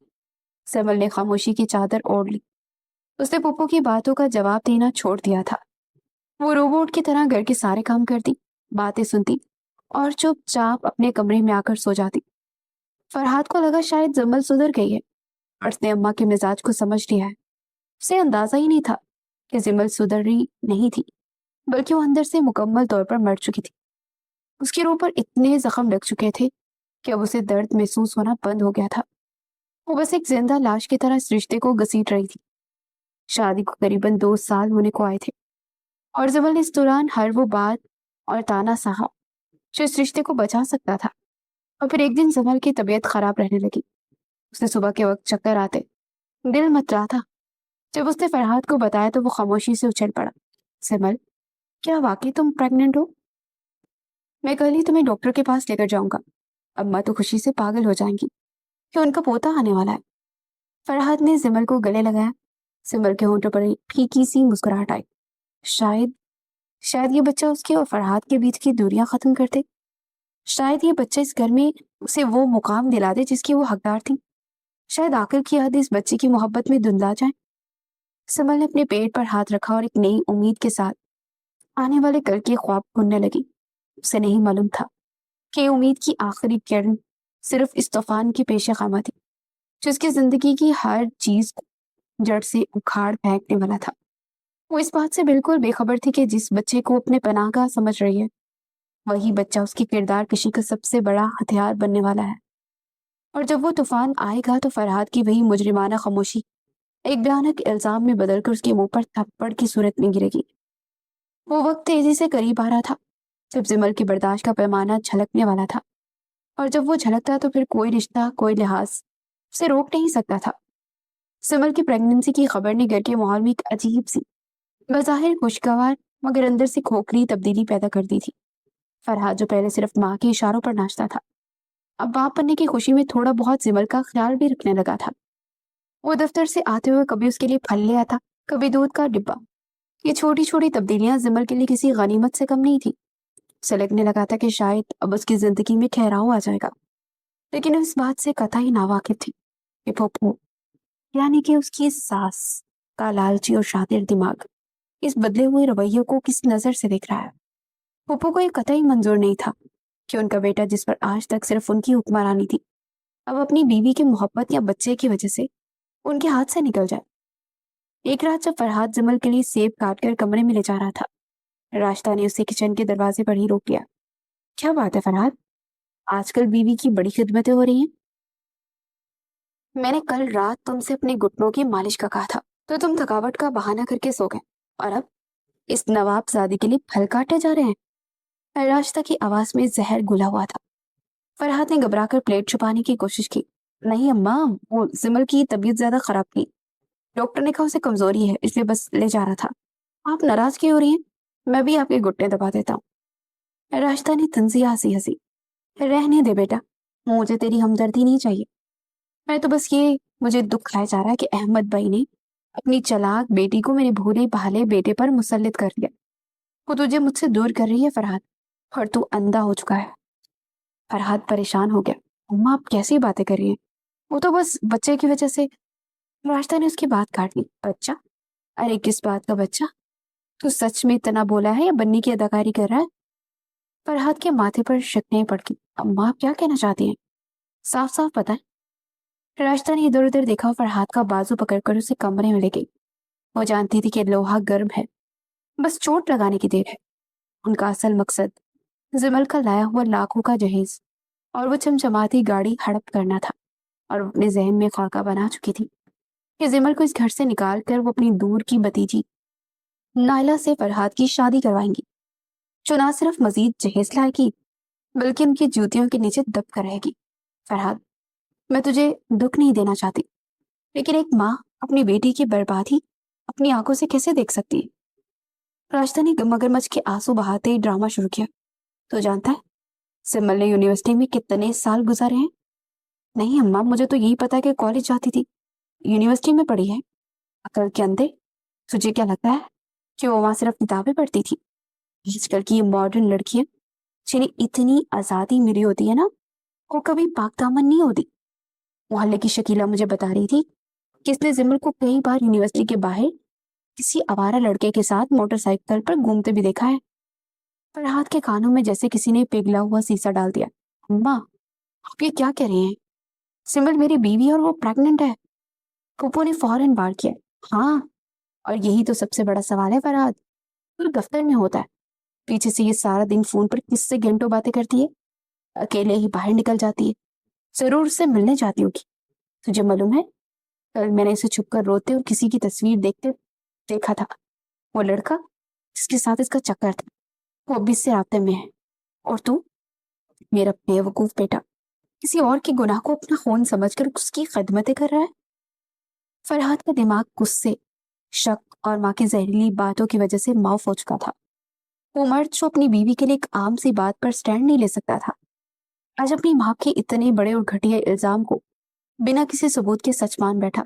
سمل نے خاموشی کی چادر اوڑھ لی۔ اس نے پھپھو کی باتوں کا جواب دینا چھوڑ دیا تھا۔ وہ روبوٹ کی طرح گھر کے سارے کام کرتی، باتیں سنتی اور چپ چاپ اپنے کمرے میں آ کر سو جاتی۔ فرحات کو لگا شاید زمل سدھر گئی ہے اور اس نے اماں کے مزاج کو سمجھ لیا ہے۔ اسے اندازہ ہی نہیں تھا کہ زمل سدھر رہی نہیں تھی، بلکہ وہ اندر سے مکمل طور پر مر چکی تھی۔ اس کی روح پر اتنے زخم لگ چکے تھے کہ اب اسے درد محسوس ہونا بند ہو گیا تھا۔ وہ بس ایک زندہ لاش کی طرح اس رشتے کو گھسیٹ رہی تھی۔ شادی کو قریباً 2 سال ہونے کو آئے تھے اور زمل نے اس دوران ہر وہ بات اور تانا سہا جو اس رشتے کو بچا سکتا تھا۔ اور پھر ایک دن زمل کی طبیعت خراب رہنے لگی۔ اس نے صبح کے وقت چکر آتے، دل متراتا۔ جب اس نے فرحات کو بتایا تو وہ خاموشی سے اچھل پڑا۔ زمل، کیا واقعی تم پریگننٹ ہو؟ میں کل ہی تمہیں ڈاکٹر کے پاس لے کر جاؤں گا۔ اماں تو خوشی سے پاگل ہو جائیں گی کہ ان کا پوتا آنے والا ہے۔ فرحات نے زمل کو گلے لگایا۔ زمل کے ہونٹوں پر پھیکی سی مسکراہٹ آئی۔ شاید یہ بچہ اس کے اور فرحات کے بیچ کی دوریاں ختم کر دے۔ شاید یہ بچہ اس گھر میں اسے وہ مقام دلا دے جس کی وہ حقدار تھی۔ شاید عاقل کی حد اس بچے کی محبت میں دھندلا جائے۔ زمل نے اپنے پیٹ پر ہاتھ رکھا اور ایک نئی امید کے ساتھ آنے والے کل کے خواب بننے لگی۔ اسے نہیں معلوم تھا کہ امید کی آخری کرن صرف اس طوفان کی پیش خامہ تھی جس کی زندگی کی ہر چیز جڑ سے اکھاڑ پھینکنے والا تھا۔ وہ اس بات سے بالکل بے خبر تھی کہ جس بچے کو اپنے پناہ گاہ سمجھ رہی ہے وہی بچہ اس کی کردار کشی کا سب سے بڑا ہتھیار بننے والا ہے۔ اور جب وہ طوفان آئے گا تو فرحات کی وہی مجرمانہ خاموشی ایک بھیانک الزام میں بدل کر اس کے منہ پر تھپڑ کی صورت میں گرے گی۔ وہ وقت تیزی سے قریب آ رہا تھا جب زمل کی برداشت کا پیمانہ جھلکنے والا تھا، اور جب وہ جھلکتا تو پھر کوئی رشتہ، کوئی لحاظ اسے روک نہیں سکتا تھا۔ زمل کی پریگننسی کی خبر نے گھر کے ماحول میں ایک عجیب سی، بظاہر خوشگوار مگر اندر سے کھوکھلی تبدیلی پیدا کر دی تھی۔ فرحات جو پہلے صرف ماں کے اشاروں پر ناچتا تھا، اب باپ بننے کی خوشی میں تھوڑا بہت زمل کا خیال بھی رکھنے لگا تھا۔ وہ دفتر سے آتے ہوئے کبھی اس کے لیے پھل لے آتا، کبھی دودھ کا ڈبہ۔ یہ چھوٹی چھوٹی تبدیلیاں زمل کے لیے کسی غنیمت سے کم نہیں تھی۔ اسے لگنے لگا تھا کہ شاید اب اس کی زندگی میں ٹھہراؤ آ جائے گا، لیکن اس بات سے قطعی ناواقف تھی کہ پھپھو، یعنی کہ اس کی ساس کا لالچی اور شاطر دماغ اس بدلے ہوئے رویے کو کس نظر سے دیکھ رہا ہے۔ پھپھو کو یہ قطعی منظور نہیں تھا کہ ان کا بیٹا جس پر آج تک صرف ان کی حکمرانی تھی، اب اپنی بیوی کی محبت یا بچے کی وجہ سے ان کے ہاتھ سے نکل جائے۔ ایک رات جب فرحات زمل کے لیے سیب کاٹ کر کمرے میں لے جا رہا تھا، راشدہ نے اسے کچن کے دروازے پر ہی روک لیا۔ کیا بات ہے فرحات، آج کل بیوی کی بڑی خدمتیں ہو رہی ہیں؟ میں نے کل رات تم سے اپنے گھٹنوں کی مالش کا کہا تھا تو تم تھکاوٹ کا بہانہ کر کے سو گئے، اور اب اس نواب زادی کے لیے پھل کاٹے جا رہے ہیں۔ راشدہ کی آواز میں زہر گھلا ہوا تھا۔ فرحات نے گھبرا کر پلیٹ چھپانے کی کوشش کی۔ نہیں اماں، وہ زمل کی طبیعت زیادہ خراب تھی، ڈاکٹر نے کہا اسے کمزوری ہے، اس لیے بس لے جا رہا تھا۔ آپ ناراض کیوں ہو رہی ہیں؟ میں بھی آپ کے گھٹنے دبا دیتا ہوں۔ راشدہ نے تنزیہ ہنسی ہنسی۔ رہنے دے بیٹا، مجھے تیری ہمدردی نہیں چاہیے، میں تو بس یہ مجھے دکھ کھایا جا رہا ہے کہ احمد بھائی نے اپنی چلاک بیٹی کو میرے بھولے بھالے بیٹے پر مسلط کر دیا۔ وہ تجھے مجھ سے دور کر رہی ہے فرحات، اور تو اندھا ہو چکا ہے۔ فرحات پریشان ہو گیا۔ اماں آپ کیسی باتیں کر رہی ہیں؟ وہ تو بس بچے کی وجہ سے۔ راشدہ نے اس کی بات کاٹ لی۔ بچہ؟ ارے کس بات کا بچہ؟ تو سچ میں اتنا بولا ہے یا بننے کی اداکاری کر رہا ہے؟ فرحات کے ماتھے پر شکنیں پڑ گئی۔ اماں آپ کیا کہنا چاہتی ہیں؟ صاف صاف بتائیں۔ راشدہ نے ادھر ادھر دیکھا اور فرحات کا بازو پکڑ کر اسے کمرے میں لے گئی۔ وہ جانتی تھی کہ لوہا گرم ہے، بس چوٹ لگانے کی دیر ہے۔ ان کا اصل مقصد زمل کا لایا ہوا لاکھوں کا جہیز اور وہ چمچماتی گاڑی ہڑپ کرنا تھا۔ اور اپنے ذہن میں خاکہ بنا چکی تھی کہ زمل کو اس گھر سے نکال کر وہ اپنی دور کی بھتیجی نائلہ سے فرحات کی شادی کروائیں گی، جو نہ صرف مزید جہیز لائے گی بلکہ ان کی جوتیوں کے نیچے دب کر رہے گی۔ فرحات، میں تجھے دکھ نہیں دینا چاہتی، لیکن ایک ماں اپنی بیٹی کی بربادی اپنی آنکھوں سے کیسے دیکھ سکتی ہے؟ راشدہ نے مگرمچھ کے آنسو بہاتے ہی ڈرامہ شروع کیا۔ تو جانتا ہے سمل نے یونیورسٹی میں کتنے سال گزارے ہیں؟ نہیں اماں، مجھے تو یہی پتا ہے کہ کالج جاتی تھی، یونیورسٹی میں پڑھی ہے۔ عقل کے اندھے، تجھے کیا لگتا ہے کہ وہ وہاں صرف کتابیں پڑھتی تھی؟ آج کل کی ماڈرن لڑکیاں جنہیں اتنی آزادی ملی ہوتی ہے نا، وہ کبھی پاک دامن نہیں ہوتی۔ محلے کی شکیلہ مجھے بتا رہی تھی کہ اس نے زمل کو کئی بار یونیورسٹی کے باہر کسی آوارہ لڑکے کے ساتھ موٹر سائیکل پر گھومتے بھی دیکھا ہے۔ فرحات کے کانوں میں جیسے کسی نے پگھلا ہوا سیسا ڈال دیا۔ اماں، آپ یہ کیا کہہ رہی ہیں؟ سمل میری بیوی اور وہ پریگننٹ ہے۔ پھوپھو نے فوراً بار کیا۔ ہاں، اور یہی تو سب سے بڑا سوال ہے فرحات۔ وہ دفتر میں ہوتا ہے، پیچھے سے یہ سارا دن فون پر کس سے گھنٹوں باتیں کرتی ہے، اکیلے ہی باہر نکل جاتی ہے، ضرور اس سے ملنے جاتی ہوگی۔ تجھے معلوم ہے کل میں نے اسے چھپ کر روتے اور کسی کی تصویر دیکھتے دیکھا تھا۔ وہ لڑکا جس کے ساتھ اس کا چکر تھا وہ اب اس سے رابطے میں ہے، اور تو میرا بے وقوف بیٹا کسی اور کے گناہ کو اپنا خون سمجھ کر اس کی خدمتیں کر رہا ہے۔ فرحات کا دماغ غصے، شک اور ماں کی زہریلی باتوں کی وجہ سے معاف ہو چکا تھا۔ وہ مرد جو اپنی بیوی کے لیے ایک عام سی بات پر سٹینڈ نہیں لے سکتا تھا، آج اپنی ماں کے اتنے بڑے اور گھٹیا الزام کو بنا کسی ثبوت کے سچ مان بیٹھا۔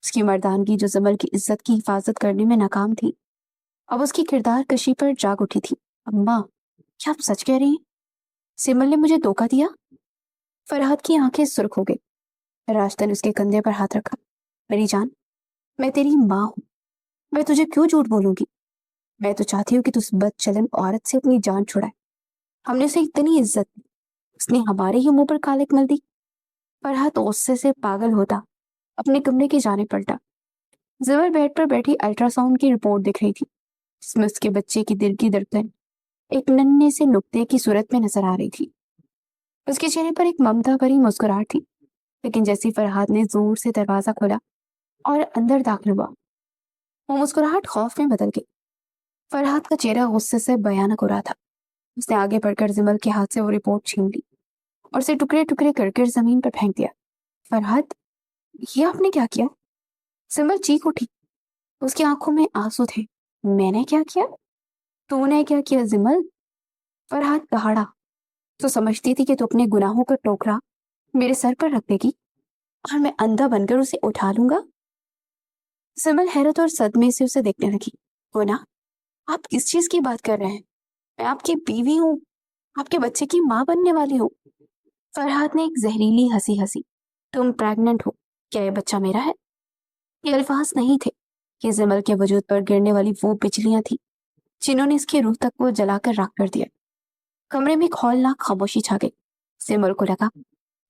اس کی مردانگی جو زمل کی عزت کی حفاظت کرنے میں ناکام تھی، اب اس کی کردار کشی پر جاگ اٹھی تھی۔ اماں، کیا آپ سچ کہہ رہی ہیں؟ سمل نے مجھے دھوکہ دیا؟ فرحات کی آنکھیں سرخ ہو گئی۔ راشدہ نے اس کے کندھے پر ہاتھ رکھا۔ میری جان، میں تیری ماں ہوں، میں تجھے کیوں جھوٹ بولوں گی؟ میں تو چاہتی ہوں کہ تو اس بد چلن عورت سے اپنی جان چھڑائے۔ ہم نے اسے اتنی عزت دی، اس نے ہمارے ہی منہ پر کالک مل دی۔ فرحات غصے سے پاگل ہوتا اپنے کمرے کی جانب پلٹا۔ زبر بیڈ پر بیٹھی الٹرا ساؤنڈ کی رپورٹ دکھ رہی تھی، جس میں اس کے بچے کی دل کی دھڑکن ایک ننھے سے نقطے کی صورت میں نظر آ رہی تھی۔ اس کے چہرے پر ایک ممتا بھری مسکراہٹ تھی، لیکن جیسی فرحات نے زور سے دروازہ کھولا اور اندر داخل ہوا، وہ مسکراہٹ خوف میں بدل گئی۔ فرحات کا چہرہ غصے سے بھیانک ہو رہا تھا۔ اس نے آگے بڑھ کر زمل کے ہاتھ سے وہ رپورٹ چھین لی اور اسے ٹکڑے ٹکڑے کر کر زمین پر پھینک دیا۔ فرحات، یہ آپ نے کیا کیا؟ زمل چیخ اٹھی، اس کی آنکھوں میں آنسو تھے۔ میں نے کیا کیا؟ تو نے کیا کیا زمل؟ فرحات دہاڑا۔ تو سمجھتی تھی کہ تو اپنے گناہوں کا ٹوکرا میرے سر پر رکھ دے گی اور میں اندھا بن کر اسے اٹھا لوں گا؟ زمل حیرت اور صدمے سے اسے دیکھنے لگی۔ گناہ؟ آپ کس چیز کی بات کر رہے ہیں؟ میں آپ کی بیوی ہوں، آپ کے بچے کی ماں بننے والی ہوں۔ فرحات نے ایک زہریلی ہنسی ہنسی۔ تم پریگننٹ ہو، کیا یہ بچہ میرا ہے؟ یہ الفاظ نہیں تھے، یہ زمل کے وجود پر گرنے والی وہ بجلیاں تھیں جنہوں نے اس کی روح تک وہ جلا کر راکھ کر دیا۔ کمرے میں ایک ہولناک خاموشی چھا گئی۔ زمل کو لگا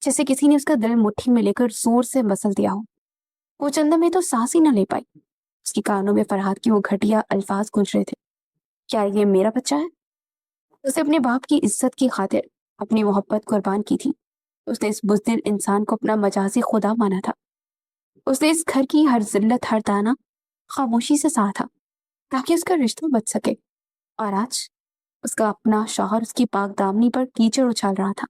جیسے کسی نے اس کا دل مٹھی میں لے کر زور سے مسل دیا ہو۔ وہ چند میں تو سانس ہی نہ لے پائی۔ اس کی کانوں میں فرحات کی وہ گھٹیا الفاظ گونج رہے تھے، کیا یہ میرا بچہ ہے؟ اسے اپنے باپ کی عزت کی خاطر اپنی محبت قربان کی تھی۔ اس نے اس بزدل انسان کو اپنا مجازی خدا مانا تھا۔ اس نے اس گھر کی ہر ذلت، ہر دانہ خاموشی سے سہا تھا تاکہ اس کا رشتہ بچ سکے، اور آج اس کا اپنا شوہر اس کی پاک دامنی پر کیچڑ اچھال رہا تھا۔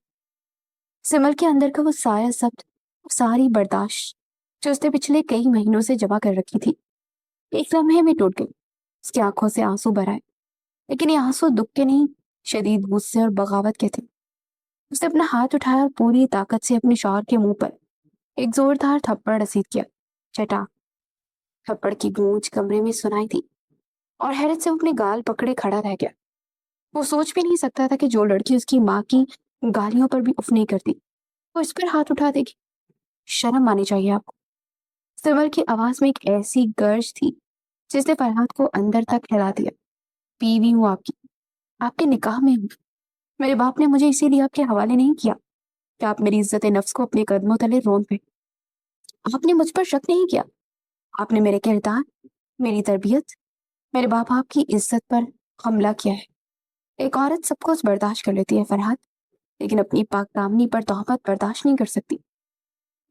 سمل کے اندر کا وہ سایہ ضبط، وہ ساری برداشت جو اس نے پچھلے کئی مہینوں سے جمع کر رکھی تھی، ایک لمحے میں ٹوٹ گئی۔ اس کی آنکھوں سے آنسو بھر آئے، لیکن یہ آنسو دکھ کے نہیں، شدید غصے اور بغاوت کے تھے۔ اس نے اپنا ہاتھ اٹھایا اور پوری طاقت سے اپنے شوہر کے منہ پر ایک زوردار تھپڑ رسید کیا۔ چٹا تھپڑ کی گونج کمرے میں سنائی تھی، اور حیرت سے وہ اپنے گال پکڑے کھڑا رہ گیا۔ وہ سوچ بھی نہیں سکتا تھا کہ جو لڑکی اس کی ماں کی گالیوں پر بھی اف نہیں کرتی، وہ اس پر ہاتھ اٹھا دے گی۔ شرم آنی چاہیے آپ کو۔ سمر کی آواز میں ایک ایسی گرج تھی جس نے فرحات کو اندر تک ہلا دیا۔ بیوی ہوں آپ کی، آپ کے نکاح میں ہوں۔ میرے باپ نے مجھے اسی لیے آپ کے حوالے نہیں کیا کہ آپ میری عزت نفس کو اپنے قدموں تلے رون پہ۔ آپ نے مجھ پر شک نہیں کیا، آپ نے میرے کردار، میری تربیت، میرے باپ آپ کی عزت پر حملہ کیا ہے۔ ایک عورت سب کچھ برداشت کر لیتی ہے فرحات، لیکن اپنی پاک دامنی پر تہمت برداشت نہیں کر سکتی۔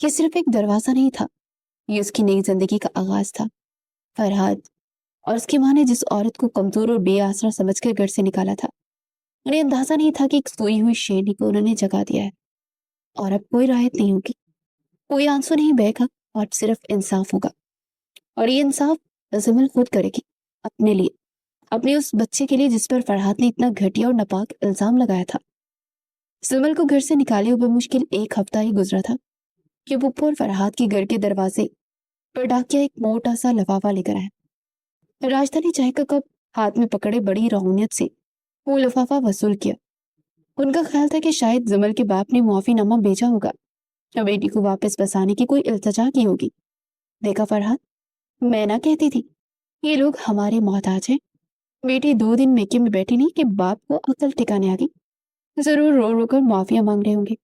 یہ صرف ایک دروازہ نہیں تھا، یہ اس کی نئی زندگی کا آغاز تھا۔ فرحاد اور اس کی ماں نے جس عورت کو کمزور اور بے آسرا سمجھ کر گھر سے نکالا تھا، انہیں اندازہ نہیں تھا کہ ایک سوئی ہوئی شیرنی کو انہوں نے جگا دیا ہے، اور اب کوئی رعایت نہیں ہوگی، کوئی آنسو نہیں بہے گا، اور صرف انصاف ہوگا۔ اور یہ انصاف زمل خود کرے گی، اپنے لیے، اپنے اس بچے کے لیے جس پر فرحاد نے اتنا گھٹیا اور ناپاک الزام لگایا تھا۔ زمل کو گھر سے نکالے ہوئے مشکل ایک ہفتہ ہی گزرا تھا کہ پپو اور فرحاد کے گھر کے دروازے پر ڈاکیا ایک موٹا سا لفافہ لے کر آیا۔ راجدھانی نے چائے کا کپ ہاتھ میں پکڑے بڑی روحانیت سے وہ لفافہ وصول کیا۔ ان کا خیال تھا کہ شاید زمل کے باپ نے معافی نامہ بھیجا ہوگا اور بیٹی کو واپس بسانے کی کوئی التجا کی ہوگی۔ دیکھا فرحاد، میں نہ کہتی تھی یہ لوگ ہمارے محتاج ہیں۔ بیٹی 2 دن میکے میں بیٹھی نہیں کہ باپ کو عقل ٹھکانے آ گئی، ضرور رو رو کر معافیا مانگ رہے ہوں گے۔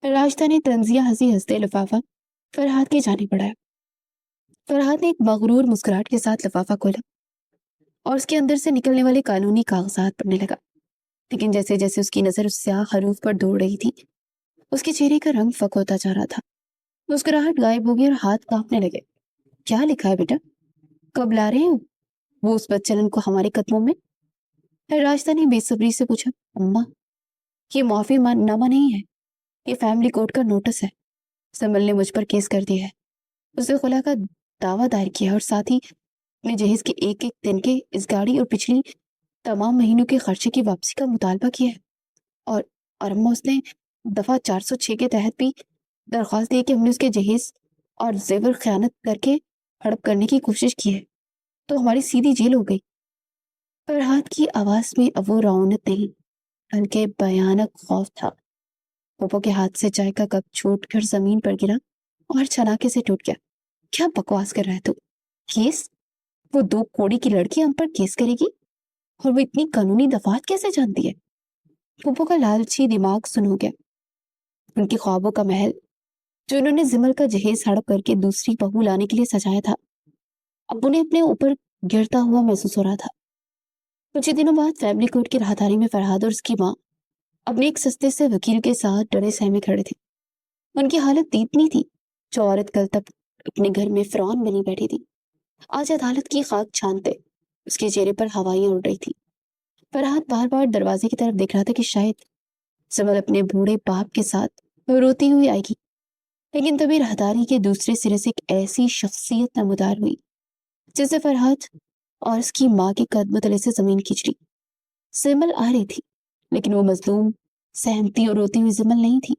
راجدھانی نے طنزیہ ہنسی ہنستے لفافہ فرحاد کی جانب بڑھایا۔ فرحاد نے ایک مغرور مسکراہٹ کے ساتھ لفافہ کھولا اور اس کے اندر سے نکلنے والے قانونی کاغذات پڑھنے لگا، لیکن جیسے جیسے اس کی نظر اس سیاہ حروف پر دوڑ رہی تھی، اس کے چہرے کا رنگ فک ہوتا جا رہا تھا۔ مسکراہٹ غائب ہو گئی اور ہاتھ کانپنے لگے۔ کیا لکھا ہے بیٹا؟ کب لا رہے ہو وہ اس بچلن کو ہمارے قدموں میں؟ راجدھانی نے بے صبری سے پوچھا۔ اماں، یہ معافی نامہ نہیں ہے، یہ فیملی کورٹ کا نوٹس ہے۔ سمل نے مجھ پر کیس کر دیا ہے، اس نے خلا کا دعویٰ دائر کیا اور ساتھ ہی اپنے جہیز کے ایک ایک دن کے، اس گاڑی اور پچھلی تمام مہینوں کے خرچے کی واپسی کا مطالبہ کیا ہے۔ اور اماں، اس نے دفعہ 406 کے تحت بھی درخواست دی کہ ہم نے اس کے جہیز اور زیور خیانت کر کے ہڑپ کرنے کی کوشش کی ہے، تو ہماری سیدھی جیل ہو گئی۔ فرحاد کی آواز میں اب وہ رعونت نہیں بلکہ بھیانک خوف تھا۔ پپو کے ہاتھ سے چائے کا کپ چھوٹ کر زمین پر گرا اور چھناکے سے ٹوٹ گیا۔ کیا بکواس کر رہا ہے تو؟ کیس؟ وہ 2 کوڑی کی لڑکی ہم پر کیس کرے گی؟ اور وہ اتنی قانونی دفعات کیسے جانتی ہے؟ پپو کا لالچی دماغ سن ہو گیا۔ ان کے خوابوں کا محل جو انہوں نے زمل کا جہیز ہڑپ کر کے دوسری بہو لانے کے لیے سجایا تھا، اب انہیں اپنے اوپر گرتا ہوا محسوس ہو رہا تھا۔ کچھ دنوں بعد فیملی کورٹ کی راہداری میں فرحاد اور اس کی ماں اپنے ایک سستے سے وکیل کے ساتھ ڈرے سہمے کھڑے تھے۔ ان کی حالت اتنی تھی، جو عورت کل تک اپنے گھر میں فرعون بنی بیٹھی تھی، آج عدالت کی خاک چھانتے اس کے چہرے پر ہوائیاں اڑ رہی تھی۔ فرحاد بار بار دروازے کی طرف دیکھ رہا تھا کہ شاید زمل اپنے بوڑھے باپ کے ساتھ روتی ہوئی آئے گی، لیکن تبھی راہداری کے دوسرے سرے سے ایک ایسی شخصیت نمودار ہوئی جس سے فرحاد اور اس کی ماں کے قدم تلے سے زمین کھینچ لی۔ زمل آ رہی تھی، لیکن وہ مظلوم، سہمتی اور روتی ہوئی زمل نہیں تھی۔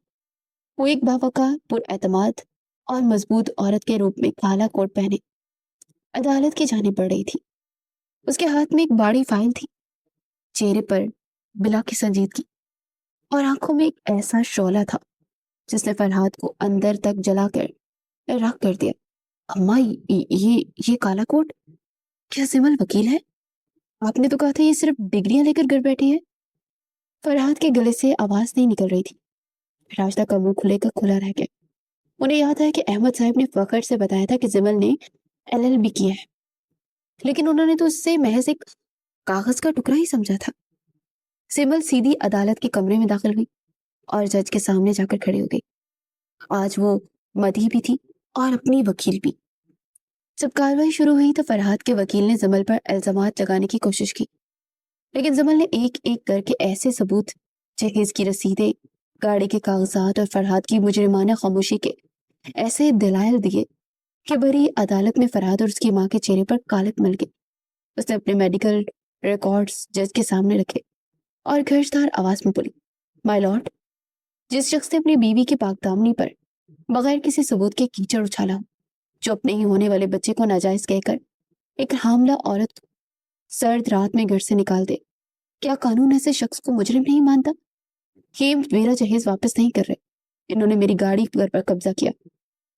وہ ایک باوقار، پر اعتماد اور مضبوط عورت کے روپ میں کالا کوٹ پہنے عدالت کی جانب بڑھ رہی تھی۔ اس کے ہاتھ میں ایک بڑی فائل تھی، چہرے پر بلا کی سنجیدگی اور آنکھوں میں ایک ایسا شعلہ تھا جس نے فرحاد کو اندر تک جلا کر راکھ کر دیا۔ اماں، یہ کالا کوٹ، کیا زمل وکیل ہے؟ آپ نے تو کہا تھا یہ صرف ڈگریاں لے کر گھر بیٹھی ہے۔ فرحاد کے گلے سے آواز نہیں نکل رہی تھی۔ راجدہ کا منہ کھلے کا کھلا رہ گیا۔ انہیں یاد ہے کہ احمد صاحب نے فخر سے بتایا تھا کہ زمل نے LLB کیا ہے، لیکن انہوں نے تو اس سے محض ایک کاغذ کا ٹکڑا ہی سمجھا تھا۔ زمل سیدھی عدالت کے کمرے میں داخل ہوئی اور جج کے سامنے جا کر کھڑی ہو گئی۔ آج وہ مدعی بھی تھی اور اپنی وکیل بھی۔ جب کارروائی شروع ہوئی تو فرحاد کے وکیل نے زمل پر الزامات لگانے کی کوشش کی، لیکن زمل نے ایک ایک کر کے ایسے ثبوت، جہیز کی رسیدیں، گاڑی کے کاغذات اور فرحاد کی مجرمانہ خاموشی کے ایسے دلائل دیے کہ بری عدالت میں فرحاد اور اس کی ماں کے چہرے پر کالک مل گئی۔ اس نے اپنے میڈیکل ریکارڈز جج کے سامنے رکھے اور گرجدار آواز میں بولی، مائی لارڈ، جس شخص نے اپنی بیوی کی پاک دامنی پر بغیر کسی ثبوت کے کیچڑ اچھالا ہو، جو اپنے ہی ہونے والے بچے کو ناجائز کہہ کر ایک حاملہ عورت کو سرد رات میں گھر سے نکال دے، کیا قانون ایسے شخص کو مجرم نہیں مانتا؟ یہ میرا جہیز واپس نہیں کر رہے، انہوں نے میری گاڑی گھر پر قبضہ کیا،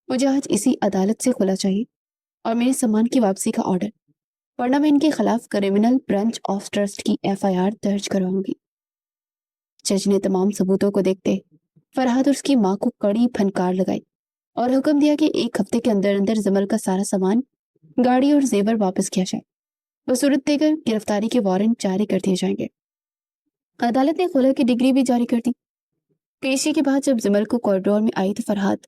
مجھے آج اسی عدالت سے خلا چاہیے اور میرے سامان کی واپسی کا آرڈر، ورنہ میں ان کے خلاف کرمنل برانچ آف ٹرسٹ کی FIR درج کرواؤں گی۔ جج نے تمام ثبوتوں کو دیکھتے فرحاد اور اس کی ماں کو کڑی پھنکار لگائی اور حکم دیا کہ 1 ہفتے کے اندر اندر زمل کا سارا سامان، گاڑی اور زیور واپس کیا جائے، وصورت دے کر گرفتاری کے وارنٹ جاری کر دیے جائیں گے۔ عدالت نے خلا کی ڈگری بھی جاری کر دی۔ پیشی کے بعد جب زمل کو کوریڈور میں آئی تو فرحاد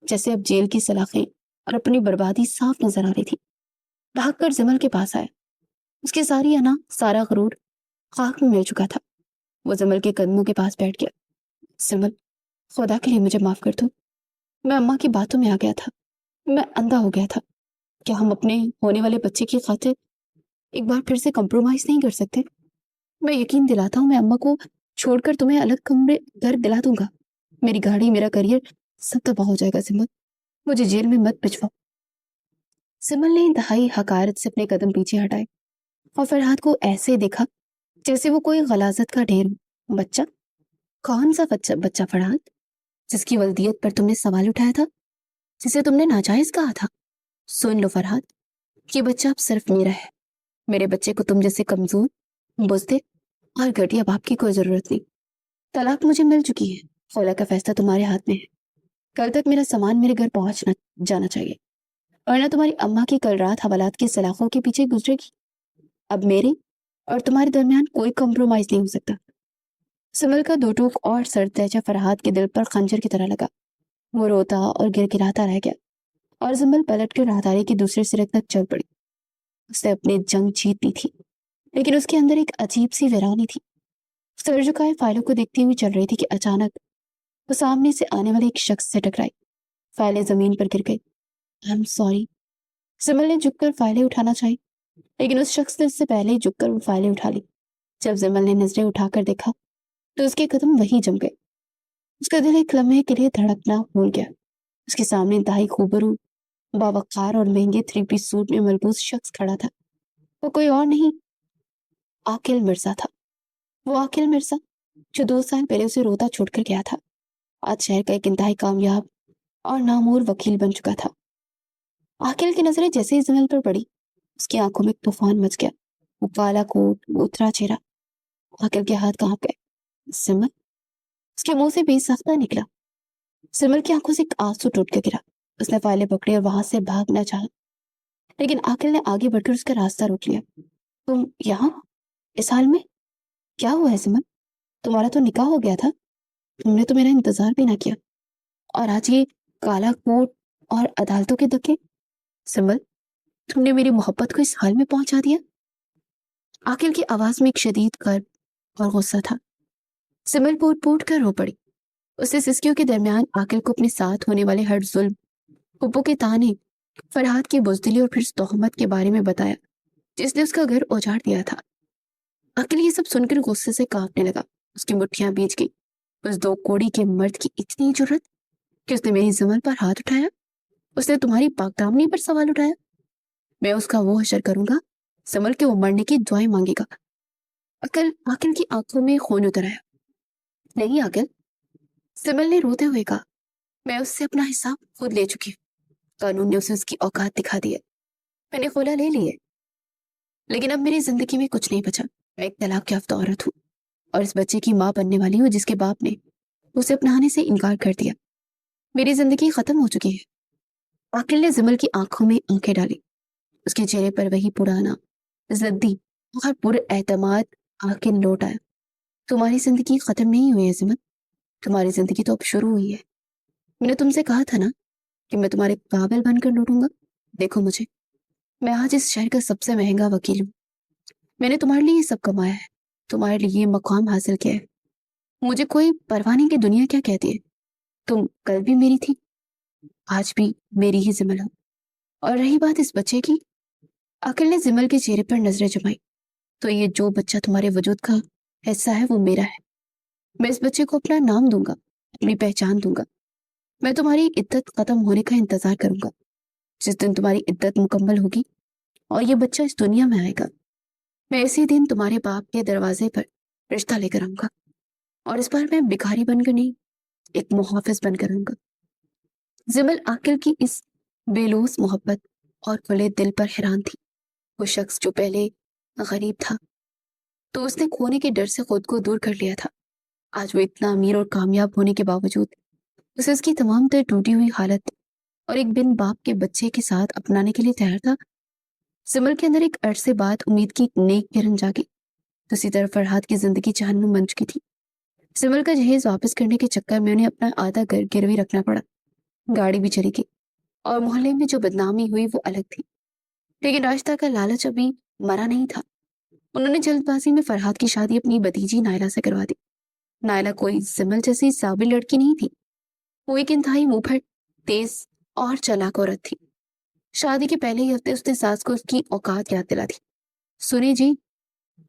جیسے اب جیل کی سلاخیں اور اپنی بربادی صاف نظر آ رہی تھی۔ بھاگ کر زمل کے پاس آیا۔ اس کی ساری انا، سارا غرور خاک میں مل چکا تھا۔ وہ زمل کے قدموں کے پاس بیٹھ گیا۔ زمل، خدا کے لیے مجھے معاف کر دو۔ میں اماں کی باتوں میں آ گیا تھا، میں اندھا ہو گیا تھا۔ کیا ہم اپنے ہونے والے بچے کی خاطر ایک بار پھر سے کمپرومائز نہیں کر سکتے؟ میں یقین دلاتا ہوں میں اماں کو چھوڑ کر تمہیں الگ کمرے گھر دلا دوں گا۔ میری گاڑی، میرا کریئر سب تباہ ہو جائے گا زمل، مجھے جیل میں مت بھجواؤ۔ زمل نے انتہائی حقارت سے اپنے قدم پیچھے ہٹائے اور فرحاد کو ایسے دیکھا جیسے وہ کوئی غلاظت کا ڈھیر ہو۔ بچہ؟ کون سا بچہ فرحاد؟ جس کی ولدیت پر تم نے سوال اٹھایا تھا، جسے تم نے ناجائز کہا تھا؟ سن لو فرحاد، یہ بچہ اب صرف میرا ہے۔ میرے بچے کو تم جیسے کمزور، بزدل اور گھٹیا باپ کی کوئی ضرورت نہیں۔ طلاق مجھے مل چکی ہے، خلا کا فیصلہ تمہارے ہاتھ میں ہے۔ کل تک میرا سامان میرے گھر پہنچنا جانا چاہیے، ورنہ تمہاری اماں کی کل رات حوالات کی سلاخوں کے پیچھے گزرے گی۔ اب میرے اور تمہارے درمیان کوئی کمپرومائز نہیں ہو سکتا۔ زمل کا دو ٹوک اور سرد لہجہ فرحاد کے دل پر خنجر کی طرح لگا۔ وہ روتا اور گر گراتا رہ گیا اور زمل پلٹ کر راہداری کے دوسرے سرے تک چل پڑی۔ اس نے اپنی جنگ جیت لی تھی، لیکن اس کے اندر ایک عجیب سی ویرانی تھی۔ سر جھکائے فائلوں کو دیکھتی ہوئی چل رہی تھی کہ اچانک وہ سامنے سے آنے والے ایک شخص سے ٹکرائی۔ فائلیں زمین پر گر گئی۔ I am sorry. زمل نے جھک کر فائلیں اٹھانا چاہی، لیکن اس شخص نے اس سے پہلے ہی جھک کر وہ فائلیں اٹھا لی۔ جب زمل نے نظریں اٹھا کر دیکھا تو اس کے قدم وہیں جم گئے۔ اس کا دل ایک لمحے کے لیے دھڑکنا بھول گیا۔ اس کے سامنے انتہائی خوبرو، باوقار اور مہنگے 3 پیس سوٹ میں ملبوس شخص کھڑا تھا۔ وہ کوئی اور نہیں، عاقل مرزا تھا۔ وہ عاقل مرزا جو 2 سال پہلے اسے روتا چھوڑ کر گیا تھا، آج شہر کا ایک انتہائی کامیاب اور نامور وکیل بن چکا تھا۔ عاقل کی نظریں جیسے ہی زمل پر پڑی، اس کی آنکھوں میں ایک طوفان مچ گیا۔ وہ کالا کوٹ، وہ اترا چہرہ، عاقل کے ہاتھ کہاں گئے؟ زمل؟ اس کے منہ سے بے ساختہ نکلا۔ زمل کی آنکھوں سے ایک آنسو ٹوٹ کے گرا۔ اس نے فائلیں پکڑی اور وہاں سے بھاگنا چاہا، لیکن عاقل نے آگے بڑھ کر اس کا راستہ روک لیا۔ تم یہاں اس حال میں؟ کیا ہوا ہے زمل؟ تمہارا تو نکاح ہو گیا تھا، تم نے تو میرا انتظار بھی نہ کیا، اور آج یہ کالا کوٹ اور عدالتوں کے دھکے؟ زمل، تم نے میری محبت کو اس حال میں پہنچا دیا۔ عاقل کی آواز میں ایک شدید کرب اور غصہ تھا۔ زمل پوٹ پوٹ کر رو پڑی۔ اس نے سسکیوں کے درمیان عاقل کو اپنے ساتھ ہونے والے ہر ظلم، پھپھو کے تانے، فرحاد کی بزدلی اور پھر تہمت کے بارے میں بتایا جس نے اس کا گھر اجاڑ دیا تھا۔ عاقل یہ سب سن کر غصے سے کانپنے لگا۔ اس کی مٹھیاں بیچ گئی۔ اس 2 کوڑی کے مرد کی اتنی جرت کہ اس نے میری زمل پر ہاتھ اٹھایا، اس نے تمہاری پاک دامنی پر سوال اٹھایا۔ میں اس کا وہ حشر کروں گا، زمل کے وہ مرنے کی دعائیں مانگے گا۔ عاقل کی آنکھوں میں خون اتر آیا۔ نہیں عاقل، زمل نے روتے ہوئے کہا، میں اس سے اپنا حساب خود لے چکی ہوں۔ قانون نے اسے اس کی اوقات دکھا دی ہے، میں نے خلا لے لی ہے، لیکن اب میری زندگی میں کچھ نہیں بچا۔ میں ایک طلاق یافتہ عورت ہوں اور اس بچے کی ماں بننے والی ہوں جس کے باپ نے اسے اپنانے سے انکار کر دیا۔ میری زندگی ختم ہو چکی ہے۔ عاقل نے زمل کی آنکھوں میں آنکھیں ڈالی۔ اس کے چہرے پر وہی پرانا، ضدی اور پر اعتماد عاقل لوٹ آیا۔ تمہاری زندگی ختم نہیں ہوئی ہے زمل، تمہاری زندگی تو اب شروع ہوئی ہے۔ میں نے تم سے کہا تھا نا کہ میں تمہارے قابل بن کر لوٹوں گا۔ دیکھو مجھے، میں آج اس شہر کا سب سے مہنگا وکیل ہوں۔ میں نے تمہارے لیے یہ سب کمایا ہے، تمہارے لیے یہ مقام حاصل کیا ہے۔ مجھے کوئی پرواہ نہیں کہ دنیا کیا کہتی ہے۔ تم کل بھی میری تھی، آج بھی میری ہی زمل ہو۔ اور رہی بات اس بچے کی، عاقل نے زمل کے چہرے پر نظریں جمائی، تو یہ جو بچہ تمہارے وجود کا حصہ ہے وہ میرا ہے۔ میں اس بچے کو اپنا نام دوں گا، اپنی پہچان دوں گا۔ میں تمہاری عدت ختم ہونے کا انتظار کروں گا۔ جس دن تمہاری عدت مکمل ہوگی اور یہ بچہ اس دنیا میں آئے گا، میں اسی دن تمہارے باپ کے دروازے پر رشتہ لے کر آؤں گا، اور اس بار میں بھکاری بن کر نہیں، ایک محافظ بن کر آؤں گا۔ زمل عاقل کی اس بے لوث محبت اور کھلے دل پر حیران تھی۔ وہ شخص جو پہلے غریب تھا تو اس نے کھونے کے ڈر سے خود کو دور کر لیا تھا، آج وہ اتنا امیر اور کامیاب ہونے کے باوجود اسے اس کی تمام تر ٹوٹی ہوئی حالت اور ایک بن باپ کے بچے کے ساتھ اپنانے کے لیے تیار تھا۔ زمل کے اندر ایک عرصے بعد امید کی نیک کرن جاگی۔ دوسری طرف فرحاد کی زندگی جہنم بن چکی تھی۔ زمل کا جہیز واپس کرنے کے چکر میں انہیں اپنا آدھا گھر گروی رکھنا پڑا۔ گاڑی بھی چلی گئی اور محلے میں جو بدنامی ہوئی وہ الگ تھی، لیکن راشدہ کا لالچ ابھی مرا نہیں تھا۔ انہوں نے جلد بازی میں فرحاد کی شادی اپنی بھتیجی نائلہ سے کروا دی۔ نائلہ کوئی زمل جیسی سابل لڑکی نہیں تھی، وہ ایک انتہائی منہ پھٹ، تیز اور چالاک عورت تھی۔ شادی کے پہلے ہی ہفتے اس نے ساس کو اس کی اوقات یاد دلا دی۔ سنیں جی،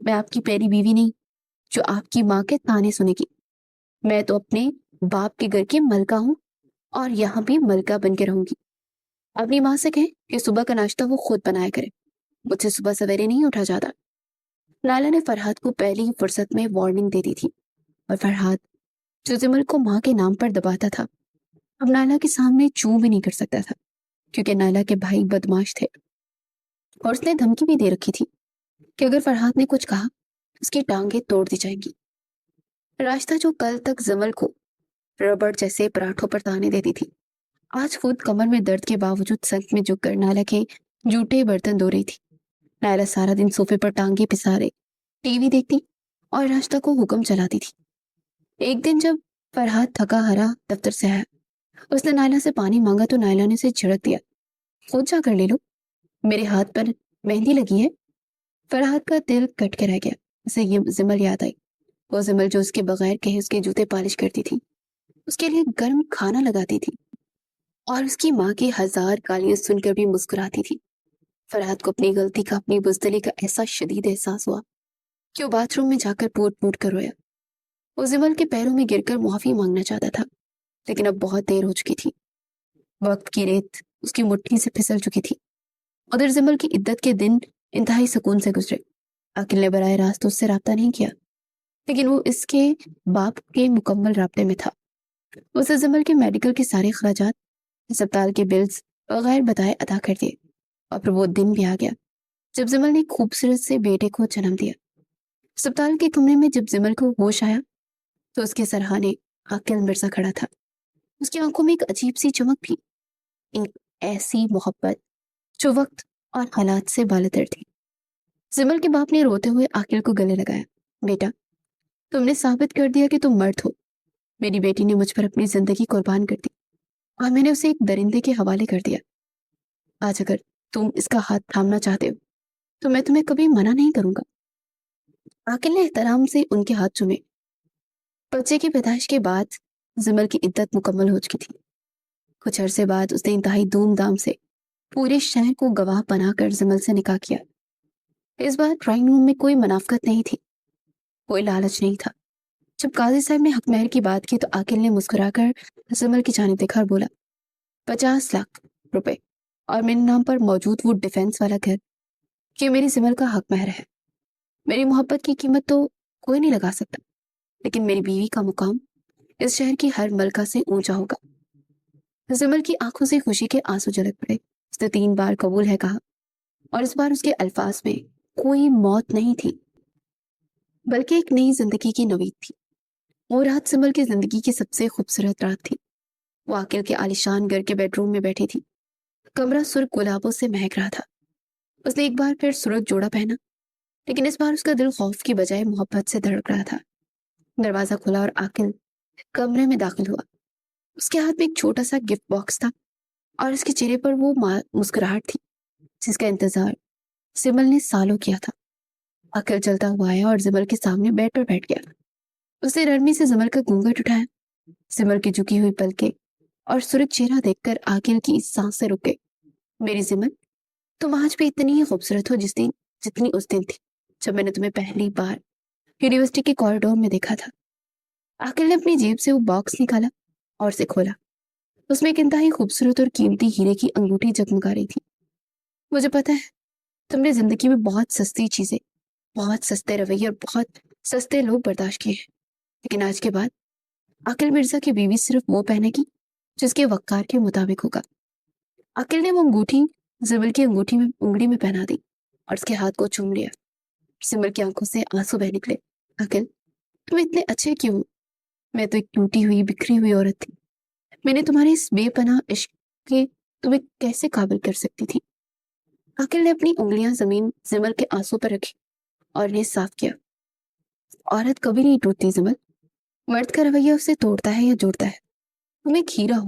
میں آپ کی پیاری بیوی نہیں جو آپ کی ماں کے تانے سنے گی۔ میں تو اپنے باپ کے گھر کی ملکہ ہوں اور یہاں بھی ملکہ بن کے رہوں گی۔ اپنی ماں سے کہیں کہ صبح کا ناشتہ وہ خود بنایا کرے، مجھ سے صبح سویرے نہیں اٹھا جاتا۔ نائلہ نے فرحاد کو پہلی ہی فرصت میں وارننگ دے دی تھی، اور فرحاد جو زمل کو ماں کے نام پر دباتا تھا اب نائلہ کے سامنے چوں بھی نہیں کر سکتا تھا، کیونکہ نائلہ کے بھائی بدماش تھے اور اس نے دھمکی بھی دے رکھی تھی کہ اگر فرحاد نے کچھ کہا اس کی ٹانگیں توڑ دی جائیں گی۔ راشدہ جو کل تک زمل کو ربڑ جیسے پراٹھوں پر تانے دیتی تھی، آج خود کمر میں درد کے باوجود سنک میں جھک کر نائلہ کے جھوٹے برتن دھو رہی تھی۔ نائلہ سارا دن صوفے پر ٹانگیں پسارے ٹی وی دیکھتی اور راشدہ کو حکم چلاتی تھی۔ ایک دن جب فرحاد تھکا ہرا دفتر سے آیا، اس نے نائلہ سے پانی مانگا تو نائلہ نے اسے جھڑک دیا، خود جا کر لے لو، میرے ہاتھ پر مہندی لگی ہے۔ فرحاد کا دل کٹ کے رہ گیا، اسے یہ زمل یاد آئی، وہ زمل جو اس کے بغیر کہے اس کے جوتے پالش کرتی تھی، اس کے لیے گرم کھانا لگاتی تھی اور اس کی ماں کی ہزار گالیاں سن کر بھی مسکراتی تھی۔ فرحاد کو اپنی غلطی کا، اپنی بزدلی کا ایسا شدید احساس ہوا کہ وہ باتھ روم میں جا کر پوٹ پوٹ کر رویا۔ وہ زمل کے پیروں میں گر کر معافی مانگنا چاہتا تھا، لیکن اب بہت دیر ہو چکی تھی۔ وقت کی ریت اس کی مٹھی سے پھسل چکی تھی۔ ادھر زمل کی عدت کے دن انتہائی سکون سے گزرے۔ عاقل نے براہ راست اس سے رابطہ نہیں کیا، لیکن وہ اس کے باپ کے مکمل رابطے میں تھا۔ اسے زمل کے میڈیکل کے سارے اخراجات، اسپتال کے بلز بغیر بتائے ادا کر دیے، اور پھر وہ دن بھی آ گیا جب زمل نے ایک خوبصورت سے بیٹے کو جنم دیا۔ اسپتال کے کمرے میں جب زمل کو ہوش آیا تو اس کے سرہانے عاقل مرزا کھڑا تھا۔ اس کی آنکھوں میں ایک عجیب سی چمک تھی، ایک ایسی محبت جو وقت اور حالات سے بالاتر تھی۔ زمل کے باپ نے روتے ہوئے عاقل کو گلے لگایا، بیٹا تم نے ثابت کر دیا کہ تم مرد ہو۔ میری بیٹی نے مجھ پر اپنی زندگی قربان کر دی اور میں نے اسے ایک درندے کے حوالے کر دیا۔ آج اگر تم اس کا ہاتھ تھامنا چاہتے ہو تو میں تمہیں کبھی منع نہیں کروں گا۔ عاقل نے احترام سے ان کے ہاتھ چومے۔ بچے کی پیدائش کے بعد زمل کی عدت مکمل ہو چکی تھی۔ کچھ عرصے بعد اس نے انتہائی دھوم دھام سے پورے شہر کو گواہ بنا کر زمل سے نکاح کیا۔ اس بار ڈرائنگ روم میں کوئی منافقت نہیں تھی، کوئی لالچ نہیں تھا۔ جب قاضی صاحب نے حق مہر کی بات کی تو عاقل نے مسکرا کر زمل کی جانب دیکھا اور بولا، 50 لاکھ روپے اور میرے نام پر موجود وہ ڈیفینس والا گھر، یہ میری زمل کا حق مہر ہے۔ میری محبت کی قیمت تو کوئی نہیں لگا سکتا، لیکن میری بیوی کا مقام اس شہر کی ہر ملکہ سے اونچا ہوگا۔ زمل کی آنکھوں سے خوشی کے آنسو جھلک پڑے۔ اس نے 3 بار قبول ہے کہا، اور اس بار اس کے الفاظ میں کوئی موت نہیں تھی بلکہ ایک نئی زندگی کی نوید تھی۔ وہ رات زمل کی زندگی کی سب سے خوبصورت رات تھی۔ وہ عاقل کے عالیشان گھر کے بیڈ روم میں بیٹھی تھی۔ کمرہ سرخ گلابوں سے مہک رہا تھا۔ اس نے ایک بار پھر سرخ جوڑا پہنا، لیکن اس بار اس کا دل خوف کی بجائے محبت سے دھڑک رہا تھا۔ دروازہ کھلا اور عاقل کمرے میں داخل ہوا۔ اس کے ہاتھ میں ایک چھوٹا سا گفٹ باکس تھا اور اس کے چہرے پر وہ مسکراہٹ تھی جس کا انتظار زمل نے سالوں کیا تھا۔ عاقل چلتا ہوا آیا اور زمل کے سامنے بیڈ پر بیٹھ گیا۔ اس نے نرمی سے زمل کا گھونگھٹ اٹھایا۔ زمل کی جھکی ہوئی پلکیں اور سرخ چہرہ دیکھ کر عاقل کی سانسیں رک گئی۔ میری زمل، تم آج بھی اتنی ہی خوبصورت ہو جتنی اس دن تھی جب میں نے تمہیں پہلی بار یونیورسٹی کے کوریڈور میں دیکھا تھا۔ عاقل نے اپنی جیب سے وہ باکس نکالا اور اسے کھولا۔ اس میں ایک انتہائی خوبصورت اور قیمتی ہیرے کی انگوٹھی جگمگا رہی تھی۔ مجھے پتا ہے تم نے زندگی میں بہت سستی چیزیں، بہت سستے رویے اور بہت سستے لوگ برداشت کیے ہیں، لیکن آج کے بعد عاقل مرزا کی بیوی صرف وہ پہنے گی جس کے وقار کے مطابق ہوگا۔ عاقل نے وہ انگوٹھی زمل کی انگوٹھی میں انگلی میں پہنا دی اور اس کے ہاتھ کو چوم لیا۔ زمل کی آنکھوں سے آنسو بہہ نکلے۔ عاقل، تم اتنے اچھے کیوں ہو؟ میں تو ایک ٹوٹی ہوئی بکھری ہوئی عورت تھی۔ میں نے تمہارے اس بے پناہ عشق کے تمہیں کیسے قابل کر سکتی تھی؟ عاقل نے اپنی انگلیاں زمل کے آنسو پر رکھی اور انہیں صاف کیا۔ عورت کبھی نہیں ٹوٹتی زمل، مرد کا رویہ اسے توڑتا ہے یا جوڑتا ہے۔ تم ایک ہیرا ہو،